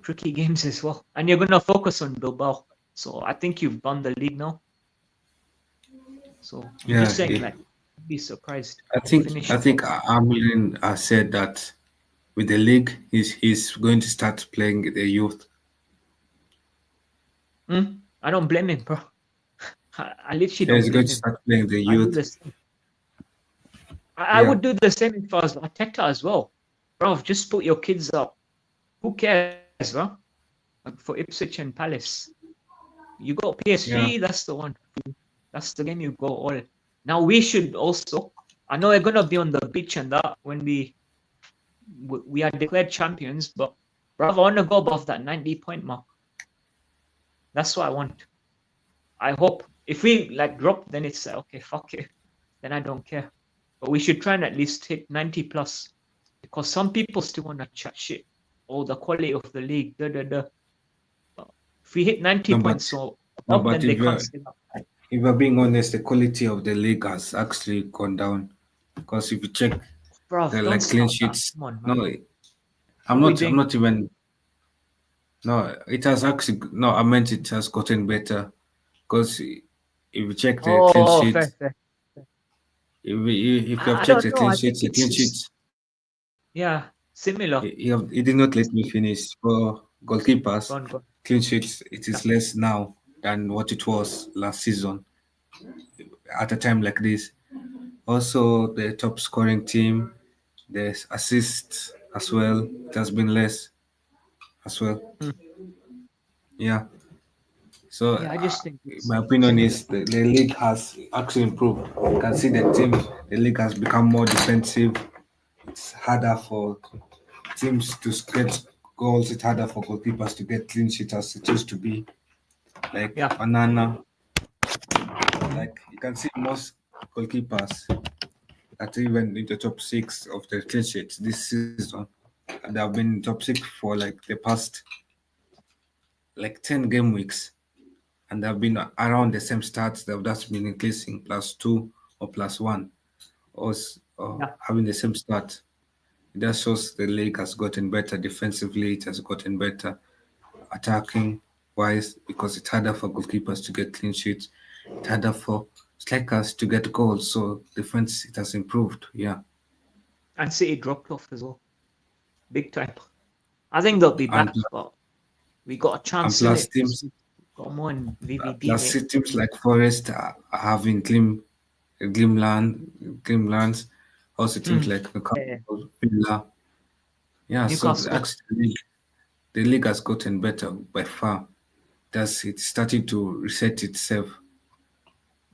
tricky games as well. And you're going to focus on Bilbao. So I think you've won the league now. So I'm just yeah. saying, like, be surprised to I finish think bottom. Amelin said that with the league, he's going to start playing the youth. I don't blame him, bro. I literally Yeah, don't he's going blame to him. start playing the I do youth. the same. I Yeah, would do the same if I was Arteta as well. Bro, just put your kids up. Who cares, bro? Like for Ipswich and Palace. You got yeah. PSG, that's the one. That's the game you go all. Now we should also. I know we're gonna be on the beach and that when we are declared champions, but bro, I want to go above that 90-point mark. That's what I want. I hope if we like drop, then it's okay. Fuck it. Then I don't care. But we should try and at least hit 90 plus because some people still want to chat shit. Oh, the quality of the league. Da, da, da. But if we hit 90 No, points but or no, above, but then they can't stay up. if you're being honest, the quality of the league has actually gone down. Because if you check Bro, the don't like clean start that. sheets, Come on, man. no, What are we I'm doing? not even. No, it has actually. No, I meant it has gotten better. Because if you check the clean Oh, sheet, fair, fair. if you have I checked don't know. I think the clean it's sheets, yeah, similar. he did not let me finish. For goalkeepers, Gone, gone. clean sheets, it Yeah. is less now than what it was last season at a time like this. Also, the top scoring team, the assists as well, it has been less as well. Hmm. Yeah, So, Yeah, I just think it's my opinion similar. is the league has actually improved. You can see the league has become more defensive. It's harder for teams to get goals. It's harder for goalkeepers to get clean sheets as it used to be. Like Yeah. Banana, Mhm. like you can see most goalkeepers that even in the top six of the clean sheets this season. And they have been in top six for like the past like 10 game weeks. And they've been around the same stats. They've just been increasing +2 or +1 or Yeah. having the same stat. It just shows the league has gotten better defensively. It has gotten better attacking wise because it's harder for goalkeepers to get clean sheets. It's harder for strikers to get goals. So defense it has improved. Yeah, And City dropped off as well, big time. I think they'll be and back, but we got a and chance in plus it because teams we got more in VVD, plus mate. teams like Forest are having Glimlands. Also teams Hmm. like Yeah. Newcastle, Villa. Yeah, so Newcastle. the league has gotten better by far. That's it starting to reset itself.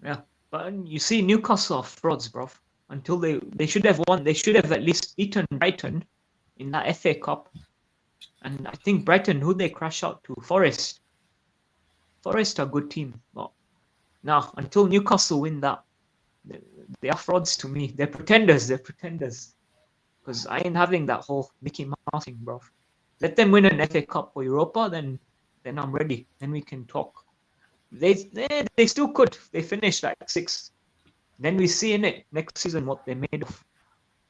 Yeah. But you see, Newcastle are frauds, bro. Until they should have won. They should have at least beaten Brighton in that FA Cup. And I think Brighton, who they crash out to, Forest. Forest are a good team. But now, until Newcastle win that, they, they are frauds to me. They're pretenders. They're pretenders. Because I ain't having that whole Mickey Mouse thing, bro. Let them win an FA Cup or Europa, then I'm ready. Then we can talk. They still could. They finished like sixth. Then we see in it next season what they're made of.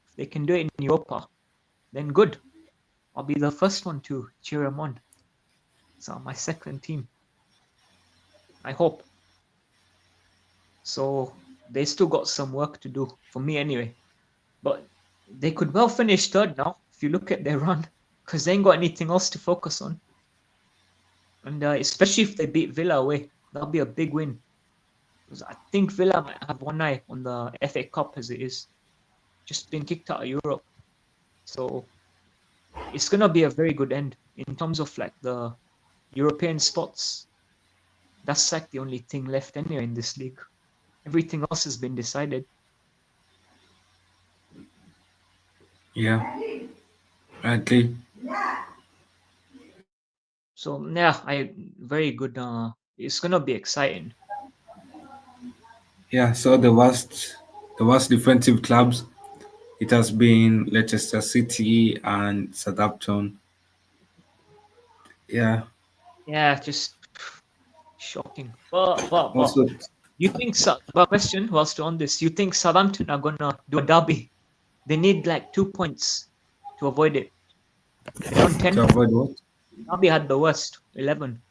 If they can do it in Europa, then good. I'll be the first one to cheer them on. So my second team, I hope. So they still got some work to do for me anyway. But they could well finish third now if you look at their run, because they ain't got anything else to focus on. And especially if they beat Villa away, that'll be a big win. Because I think Villa might have one eye on the FA Cup as it is, just been kicked out of Europe. So it's gonna be a very good end in terms of like the European spots. That's like the only thing left anyway in this league. Everything else has been decided. Yeah, rightly. So yeah, I very good. It's gonna be exciting. Yeah, so the worst defensive clubs it has been Leicester City and Southampton. Yeah, Yeah, just shocking. But also you think so? But question whilst on this, you think Southampton are gonna do a derby? They need like 2 points to avoid it. They're on to 10. avoid what? Derby had the worst 11.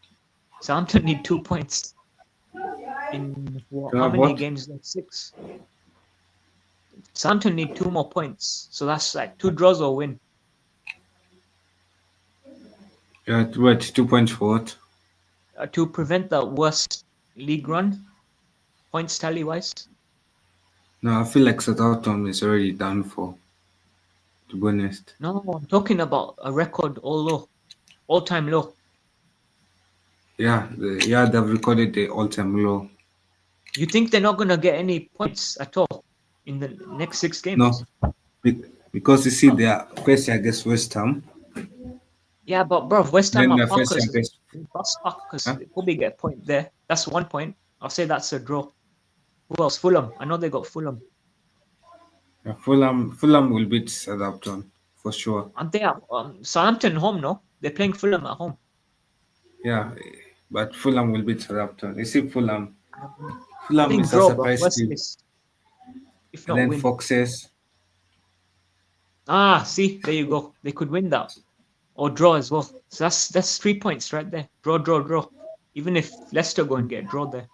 Southampton need 2 points in what, To how have many what? games? Like six. Southampton need 2 more points, so that's like 2 draws or win Yeah, what? 2 points for what? to prevent the worst league run points tally wise. No, I feel like Southampton is already done for. To be honest. No, I'm talking about a record all time low. Yeah, they've recorded the all-time low. You think they're not gonna get any points at all in the next 6 games? No, because you see they are first against West Ham, Yeah, but bro, West Ham then are they're first fuckers. against Bus fuckers. huh? They probably get a point there. That's 1 point. I'll say that's a draw. Who else? Fulham. I know they got Fulham. Fulham will beat Southampton for sure. Aren't they at Southampton home? No, they're playing Fulham at home. Yeah, but Fulham will beat Southampton. You see, I Fulham think is a draw, bro. surprise Worst team, case, if and not then win. Foxes. See, there you go. They could win that or draw as well. So that's 3 points right there. Draw, draw, draw. Even if Leicester go and get a draw there,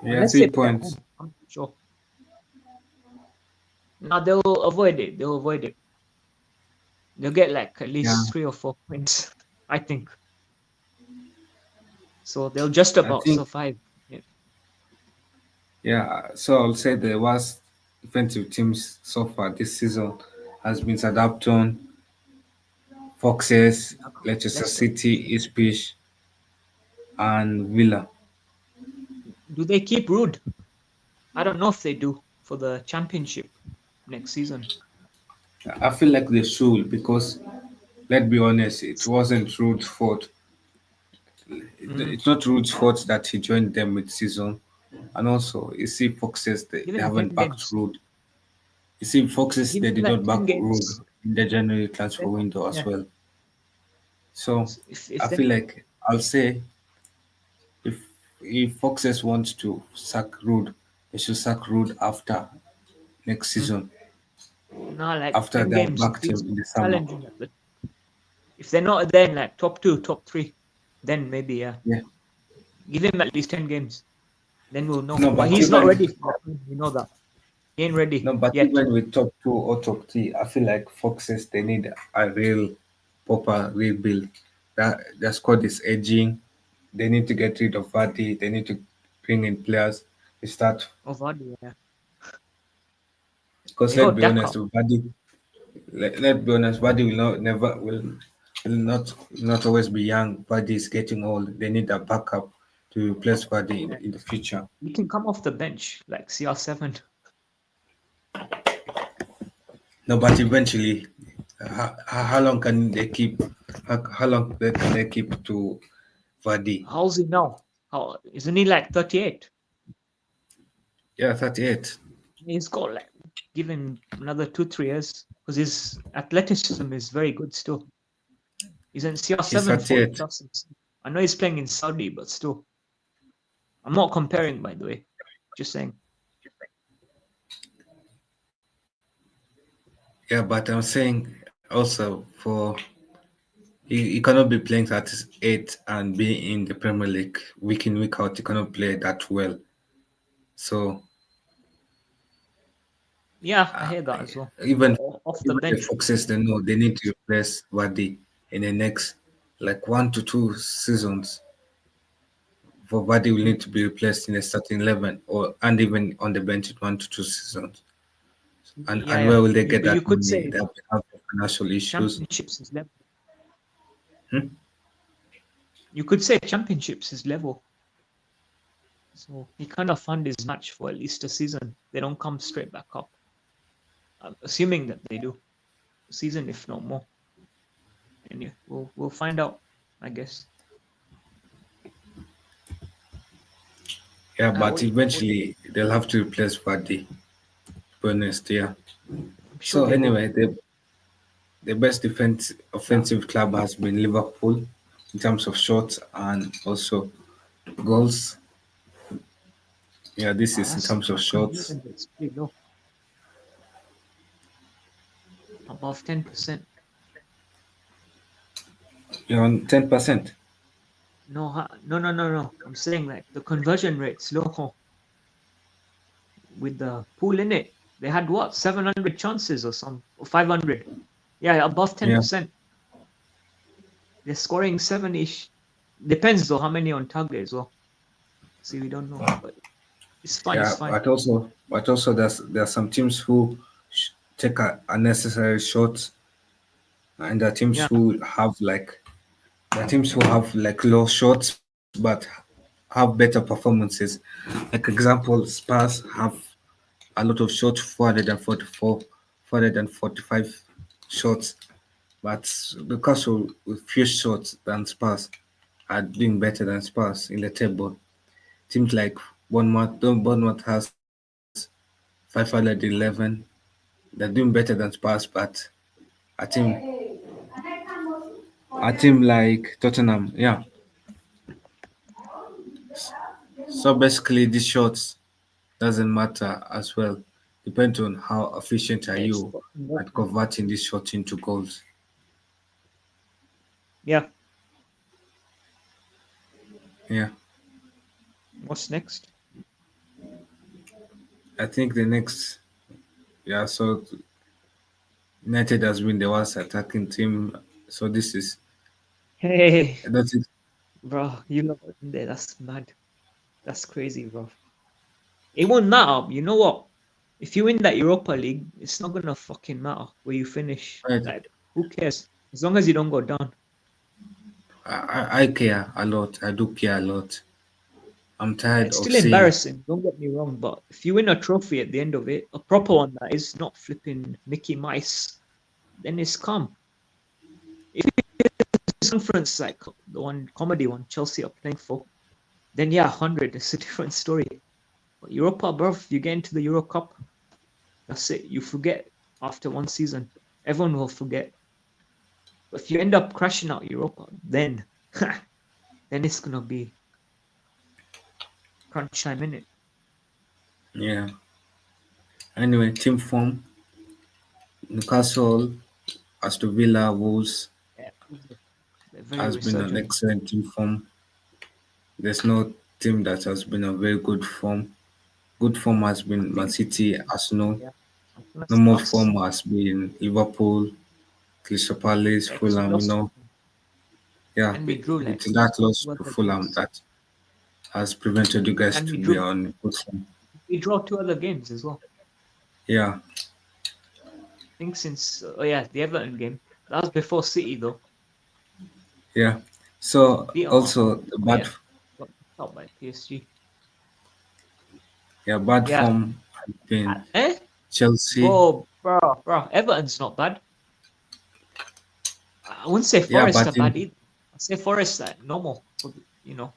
Yeah, unless they three play at points. home, I'm not sure. Now they'll avoid it. They'll avoid it. They'll get like at Yeah, least 3 or 4 points, I think. So they'll just I about think. survive. Yeah. Yeah, so I'll say the worst defensive teams so far this season has been Southampton, Foxes, Leicester Leicester. City, Ipswich, and Villa. Do they keep Rude? I don't know if they do for the championship next season. I feel like they should because, let's be honest, it wasn't Rude's fault. Mm. It's not Rude's fault that he joined them mid season. And also, you see, Foxes, Give they him 10 haven't backed games. Rude. You see, Foxes, Give they him did like not back 10 Rude games. in the January Then, transfer window as yeah. well. So If I they feel like I'll say if if Foxes want to sack Rude, they should sack Rude after next mm, season, no, like after 10 they have games, if backed he's him in the summer. challenging at the, if they're not then like top two, top three, then maybe yeah. Yeah. Give him at least 10 games. Then we'll know. No, But but he's not even ready for the team. We know that. He ain't ready no, but yet. even with top two or top three, I feel like Foxes they need a real proper rebuild. That their squad is aging. They need to get rid of Vardy. They need to bring in players. They start Oh, Vardy, yeah. because They let's got be honest, Daka. with Vardy, let's be honest, Vardy will not never will not always be young. Vardy is getting old. They need a backup to replace Vardy Yeah. in the future. He can come off the bench like CR7. No, but eventually, how long can they keep? How long can they keep to Vardy? How's he now? How isn't he like 38? Yeah, 38. He's got like give him another 2, 3 years because his athleticism is very good still. He's in He's CR7 40 38. plus. I know he's playing in Saudi, but still. I'm not comparing, by the way. Just saying. Yeah, but I'm saying also for he cannot be playing 38 and be in the Premier League week in week out. He cannot play that well. So Yeah, I uh, hear that as well. even Off the even the bench. Foxes they know they need to replace Vardy in the next like 1 to 2 seasons. For Vardy will Mm. need to be replaced in the starting 11 or and even on the bench in 1 to 2 seasons. Yeah, And yeah. where will they get But that you could money? say They have financial issues. championships is level. Hmm? You could say championships is level. So he kind of fund his match for at least a season. They don't come straight back up. I'm assuming that they do. A season, if not more. And yeah, we'll find out, I guess. Yeah, but What eventually they'll have to replace Vardy. To be honest, yeah. I'm sure So they will. anyway, the best defense Yeah. offensive club has been Liverpool in terms of shots and also goals. Yeah, this Ah, is in that's terms of the shots. conversion rate's pretty low, above 10%. You're on 10%. No, no. I'm saying like the conversion rate's low with the pool in it. They had what 700 chances or some or 500. Yeah, above Yeah, 10%. They're scoring 7-ish. Depends though how many on target as well. See, we don't know, but it's fine. It's yeah, fine. but also there are some teams who take unnecessary shots, and there are teams Yeah, who have like there are teams who have like low shots but have better performances. Like example, Spurs have a lot of shots, 444, 445 shots, but because of with few shots than Spurs are doing better than Spurs in the table. Teams like Bournemouth has 511. They're doing better than Spurs, but a team a team like Tottenham, yeah. So basically, these shots doesn't matter as well. Depends on how efficient are yeah, it's you about at conversion. converting these shots into goals. Yeah. Yeah, What's next? I think the next, yeah. So United has been the worst attacking team. So this is Hey, that is bro, you know there. That's mad. That's crazy, bro. It won't matter. You know what? If you win that Europa League, it's not gonna fucking matter where you finish. right. Like, who cares? As long as you don't go down. I care a lot. I do care a lot. I'm tired It's of still seeing. embarrassing, don't get me wrong, but if you win a trophy at the end of it, a proper one that is not flipping Mickey Mice, then it's calm. If it's conference like the one comedy one Chelsea are playing for, then yeah, 100 is a different story. But Europa, bro, if you get into the Euro Cup, that's it. You forget after one season. Everyone will forget. But if you end up crashing out Europa, then then it's gonna be crunch time in it. Yeah. Anyway, team form: Newcastle, Aston Villa, Wolves Yeah, they're very has been an resurgent. excellent team form. There's no team that has been a very good form. Good form has I been Man think City, Arsenal. yeah, I'm gonna say Normal us. form has been Liverpool, Crystal Palace, Yeah, because we Fulham. lost to them Yeah, and we drew like with that loss two to other Fulham, games. that has prevented you guys And to be on good form. we draw two other games as well. Yeah, I think since oh yeah, the Everton game. That was before City though. yeah. So Beat them at also home. the But bad, yeah, got knocked out by PSG. yeah, bad Yeah. form has been Eh? Chelsea. Whoa, bro. Everton's not bad. I wouldn't say Yeah, Forest are but bad in either. I'd say Forest are normal. You know,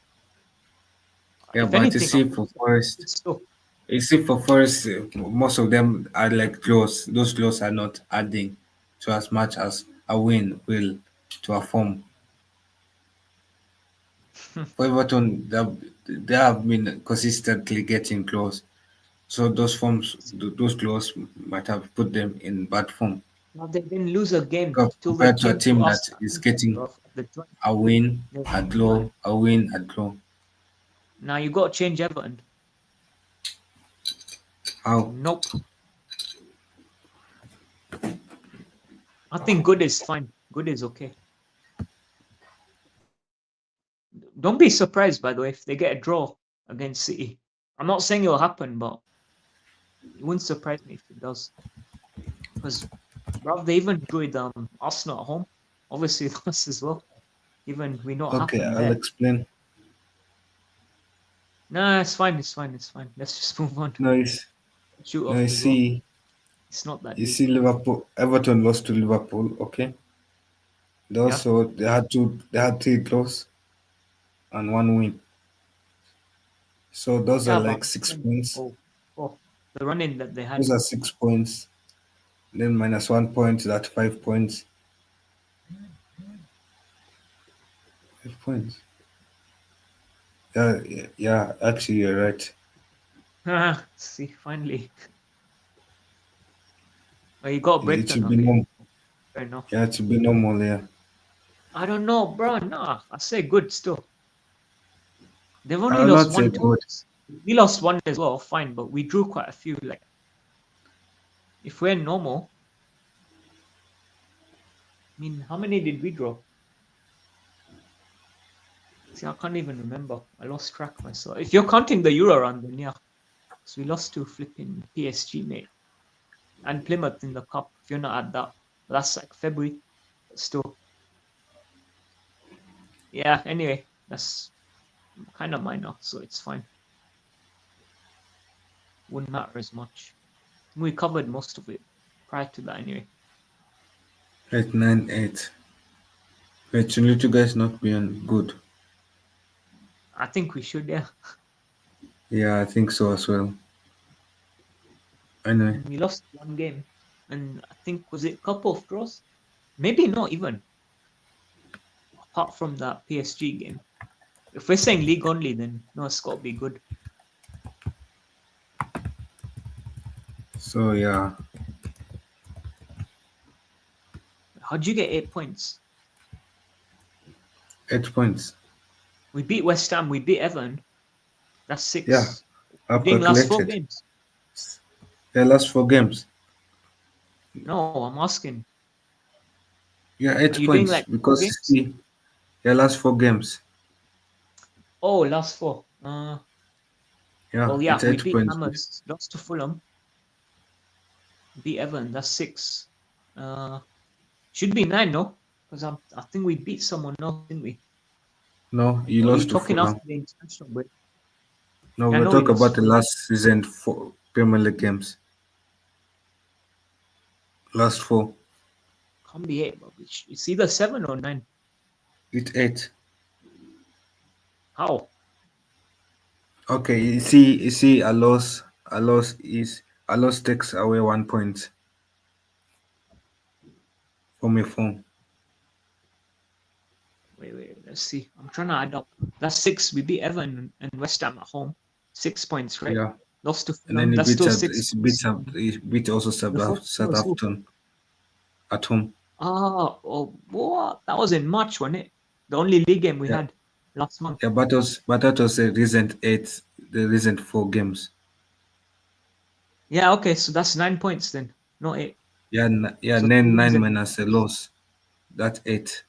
yeah, if but you anything, I see would for say Forest, good stuff. most of them are like draws. Those draws are not adding to as much as a win will to a form. For Everton, they have been consistently getting close. So those draws might have put them in bad form. Now they didn't lose a game till they Compared to a came to team us that at is Anfield, getting bro. The joint a win, near a the line. draw, a win, a draw. Now you got to change Everton. How? Nope. I think good is fine. Good is okay. Don't be surprised, by the way, if they get a draw against City. I'm not saying it'll happen, but it wouldn't surprise me if it does. Because, bro, they even drew with Arsenal at home. Obviously, us as well. Even we know what Okay, happened I'll there. explain. Nah, it's fine. It's fine. It's fine. Let's just move on. Now Shoot now off you as well. see, It's not that you deep. see Liverpool, Everton lost to Liverpool. Okay, Yeah. they had three draws and one win. So those are Yeah, but like 6 points. oh, oh, the running that they had. Those are 6 points. Then minus 1 point, that's 5 points. 5 points. Yeah. Actually, you're right. Ah, see, finally. Well, you got a It breakdown should of be it. normal. Fair enough. Yeah, it should be normal. Yeah. I don't know, bro. Nah, I say good still. They've only I'll lost not say one to good. us. We lost one as well, fine, but we drew quite a few. Like, if we're normal, I mean, how many did we draw? See, I can't even remember. I lost track myself. If you're counting the Euro run, then yeah. So we lost to flipping PSG, mate. And Plymouth in the cup, if you're not at that. But that's like February. But still. Yeah, anyway, that's kind of minor, so it's fine. Wouldn't matter as much. We covered most of it prior to that anyway. 898. Wait, should you guys not be on good? I think we should, yeah. Yeah, I think so as well. Anyway, And we lost one game. And I think, was it a couple of draws? Maybe not even, apart from that PSG game. If we're saying league only, then no, it's got to be good. so yeah, How'd you get 8 points? 8 points. We beat West Ham, we beat Everton. That's Yeah, 6. I've Doing last four calculated. games. Yeah, last 4 games. No, I'm asking. Yeah, Are eight you doing points like four because games? see, yeah, last 4 games. Oh, last four. Yeah, Well, it's yeah, we eight beat points. Hammers, lost to Fulham, beat Everton. That's 6. Uh, should be 9, no? Because I think we beat someone else, didn't we? No, you Or are you lost to talking after Fulham. the international break? No, Yeah, I we're know we talking lost about the Fulham. last season for Premier League games. Last four. Can't be 8, but it's either 7 or 9. It's 8. How? Okay, you see, a loss takes away 1 point from your phone. Wait. Let's see. I'm trying to add up. That's 6. We beat Everton and West Ham at home. 6 points, right? Yeah, Lost to and then Fulham. That's still he beats also The fourth one was who? Southampton at home. Oh, what? That was in March, wasn't it? The only league game we Yeah, had last month. yeah, but that was the recent 4 games. Yeah, okay, so that's 9 points then, not 8. Yeah, yeah, So then 9 2 wins and minus a loss. That's 8.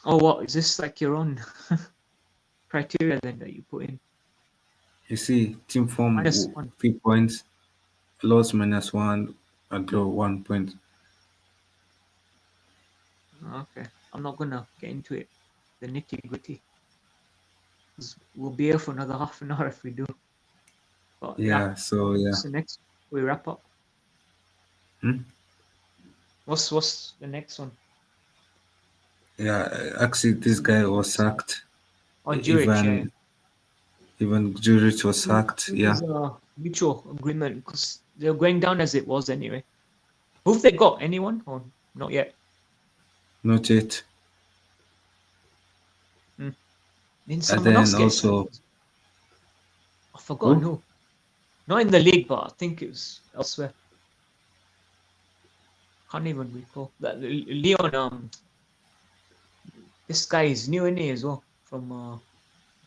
oh, what is this like your own criteria then that you put in? You see, team form -1. 3 points, loss -1, and draw 1 point. Okay, I'm not gonna get into it, the nitty gritty. We'll be here for another half an hour if we do. But yeah, Yeah, so yeah. what's the next? We wrap up. Hmm? What's the next one? Yeah, actually, this Somebody guy was else. sacked. Oh, Jurich, yeah. Even Zurich was It sacked. was Yeah, a mutual agreement because they're going down as it was anyway. Who've they got? Anyone? Or not yet? not yet. Hmm. Didn't And someone else then get sacked? also, I've forgotten who? who. Not in the league, but I think it was elsewhere. Can't even recall. That Leon, this guy is new in here as well. From I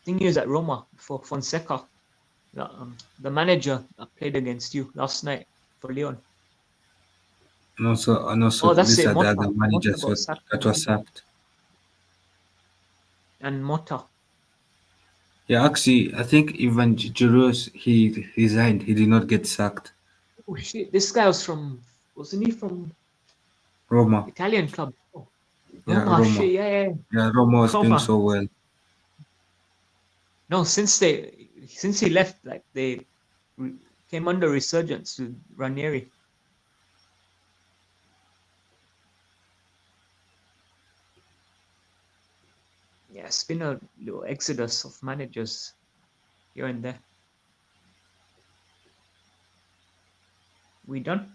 think he was at Roma before Fonseca. The manager that played against you last night for Leon. And also, Oh, that's these it. are the Mota. other Mota managers got sacked that as was well. sacked. And Mota. Yeah, actually, I think even Giroud, he resigned. He did not get sacked. Oh shit! This guy was from. Wasn't he from Roma. Italian club? Oh, Yeah, Roma. Shit. Roma. Yeah. Yeah, Roma was doing Roma. so well. No, since he left, like they re- came under resurgence to Ranieri. Yeah, it's been a little exodus of managers here and there. We done?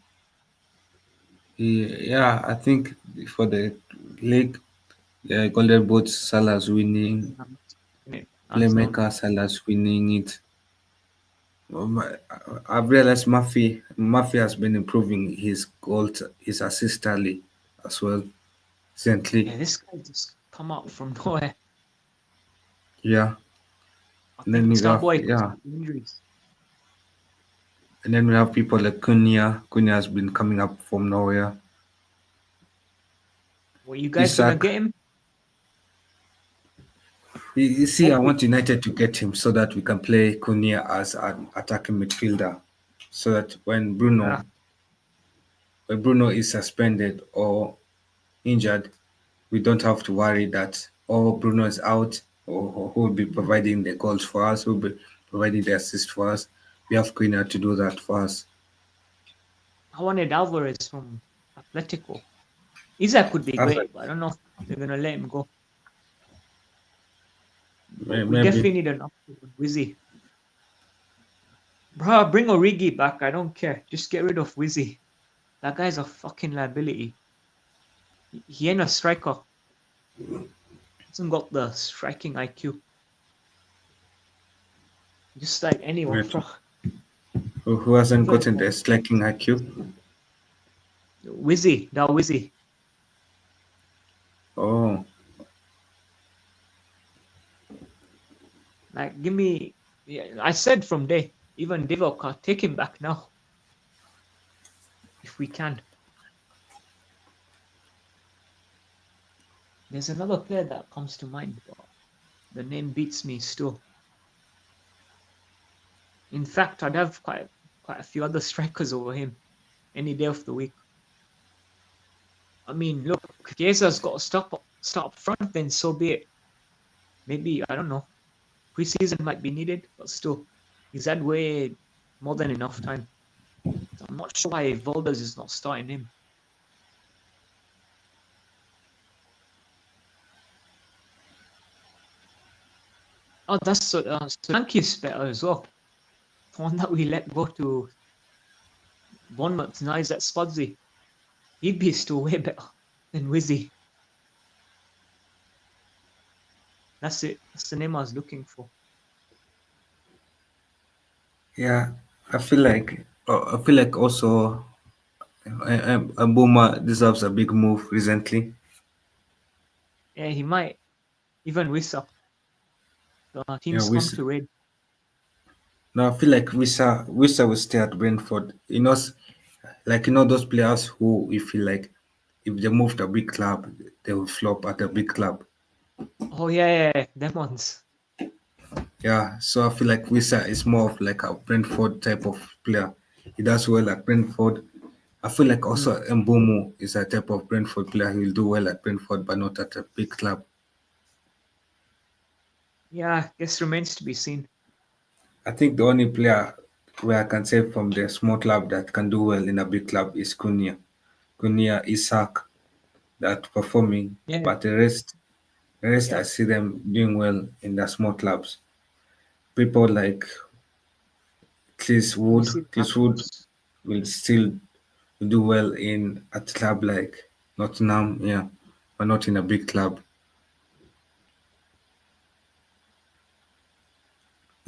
Yeah, I think for the league, yeah, Golden Boot, Salah's winning. Um, Hands down. Playmaker, Salah's winning it. I've realized Murphy has been improving his assist tally as well recently. Yeah, this guy just come out from nowhere. Yeah, I and think then we star have boy because yeah, of injuries. and then we have people like Cunha. Cunha has been coming up from nowhere. Were you guys gonna Isak. get him? You see, I Hopefully. want United to get him so that we can play Cunha as an attacking midfielder, so that Yeah. when Bruno is suspended or injured, we don't have to worry that Bruno is out or who will be providing the goals for us, who will be providing the assist for us. We have Quina to do that for us. I wanted Alvarez from Atletico. Isaac could be After great, but I don't know if they're gonna let him go. But we maybe definitely need an upgrade on Wizzy. Bruh, bring Origi back. I don't care. Just get rid of Wizzy. That guy's a fucking liability. He ain't a striker. Hasn't got the striking IQ. Just like anyone, wait, bro. who hasn't Even gotten the striking IQ? Wizzy, that Wizzy. Oh, Like, give me. Yeah, I said from day, even Divock, take him back now if we can. There's another player that comes to mind, but the name beats me still. In fact, I'd have quite a few other strikers over him any day of the week. I mean, look, Chiesa's got to stop up front, then so be it. maybe, I don't know, preseason might be needed, but still, he's had way more than enough time. So I'm not sure why Valdez is not starting him. Oh, that's Solanke's better as well. The one that we let go to Bournemouth. Now he's at Spudsy. He'd be still way better than Wizzy. That's it. That's the name I was looking for. Yeah, I feel like also Boomer deserves a big move recently. Yeah, he might. Even Wissa. The Yeah, teams come to raid. no, I feel like Wisa will stay at Brentford. Like those players who you feel like if they move to a big club, they will flop at a big club. Oh, yeah. Them ones. Yeah, so I feel like Wisa is more of like a Brentford type of player. He does well at Brentford. I feel like Mm. also Mbomo is a type of Brentford player. He will do well at Brentford, but not at a big club. Yeah, guess remains to be seen. I think the only player where I can say from the small club that can do well in a big club is Kunia. Kunia Isak that performing, Yeah, but the rest I yeah. see them doing well in the small clubs. People like You see Cliswood Ramos. will still do well in a club like Nottingham, yeah, but not in a big club.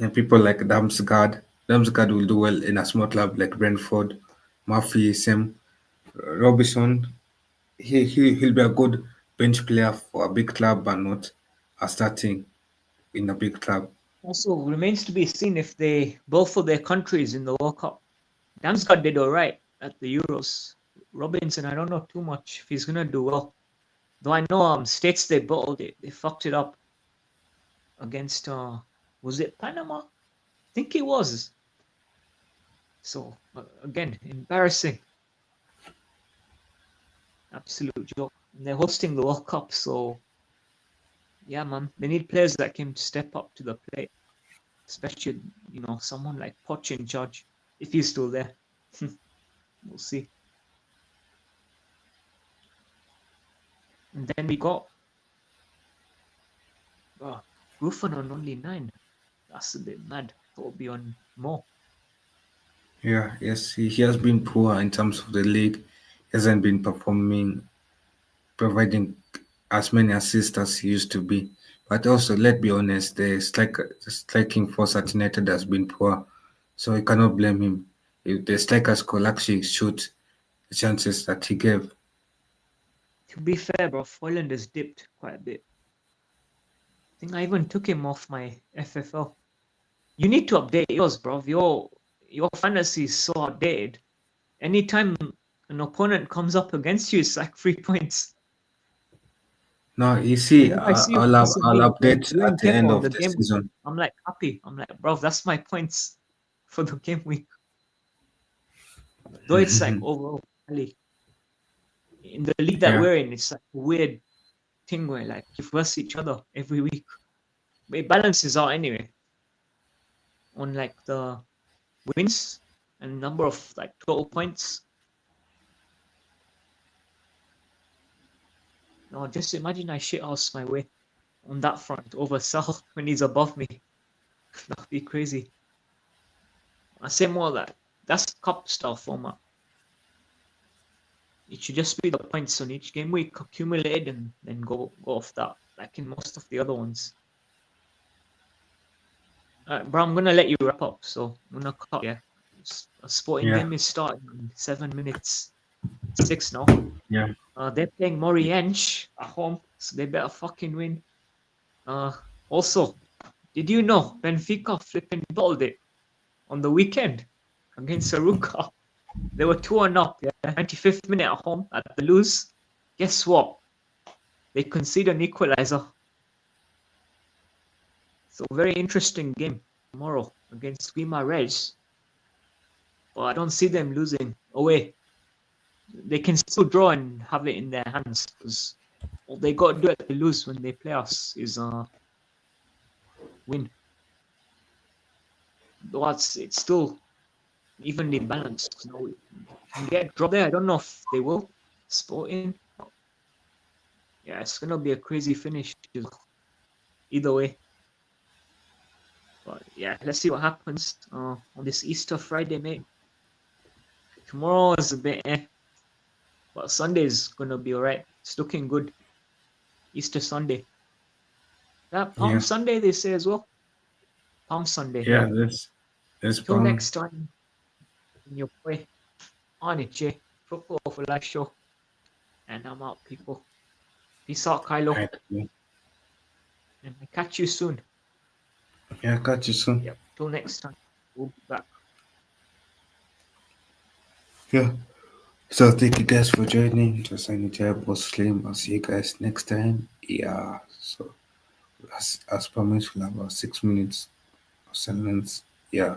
And people like Damsgaard will do well in a small club like Brentford, Murphy, Sam, Robinson. He'll be a good bench player for a big club, but not a starting in a big club. Also, remains to be seen if they both for their countries in the World Cup. Damsgaard did all right at the Euros. Robinson, I don't know too much if he's gonna do well. Though I know States they bottled it. They fucked it up against was it Panama? I think it was. So again, embarrassing. Absolute joke. And they're hosting the World Cup, so yeah, man. They need players that can step up to the plate. Especially, someone like Poch in charge. If he's still there. We'll see. And then we got uh, Buffon on only 9. That's a bit mad. Thought it'd be on more. Yeah, yes, he has been poor in terms of the league. He hasn't been providing as many assists as he used to be. But also, let's be honest, the striking force at United has been poor, so you cannot blame him. If the strikers could actually shoot the chances that he gave. To be fair, bro, Foyland has dipped quite a bit. I think I even took him off my FFL. You need to update yours, bro. Your fantasy is so outdated. Anytime an opponent comes up against you, it's like 3 points. Now, you see, Whenever I see you I'll constantly update doing at the tempo end on of the the game week, season. I'm like happy. I'm like, bro, that's my points for the game week. Though it's like overall, really, in the league that Yeah, we're in, it's like a weird thing where like you verse each other every week. But it balances out anyway on like the wins and number of like total points. No, just imagine I shithouse my way on that front over Sal when he's above me. That'd be crazy. I say more like that's cup style format. It should just be the points on each game week accumulated and then go off that, like in most of the other ones. Bro, I'm gonna let you wrap up, so I'm gonna cut. Yeah, a sporting yeah, game is starting in 7 minutes. 6 now. yeah. They're playing Moriench at home, so they better fucking win. Uh, Also, did you know Benfica flipping balled it on the weekend against Saruka? They were 2-1 up, yeah, 95th minute at home at the lose. Guess what? They concede an equalizer. So very interesting game tomorrow against Guimarães. But I don't see them losing away. They can still draw and have it in their hands because all they got to do if they lose when they play us is win. Though it's still evenly balanced. No, can get drop there. I don't know if they will. Sporting. Yeah, it's gonna be a crazy finish either way. But yeah, let's see what happens on this Easter Friday, mate. Tomorrow is a bit but Sunday's gonna be alright. It's looking good. Easter Sunday. That Palm Yeah, Sunday they say as well. Palm Sunday, yeah, yeah. this Till bomb. next time, in your boy on it, Jay. Football for Life show. And I'm out, people. Peace out, Kylo. Right. And I catch you soon. Yeah, catch you soon. Yep. Till next time. We'll be back. Yeah. So thank you guys for joining. Just I need to help us Slim. I'll see you guys next time. Yeah. So as promised, we'll have about 6 minutes of silence. Yeah.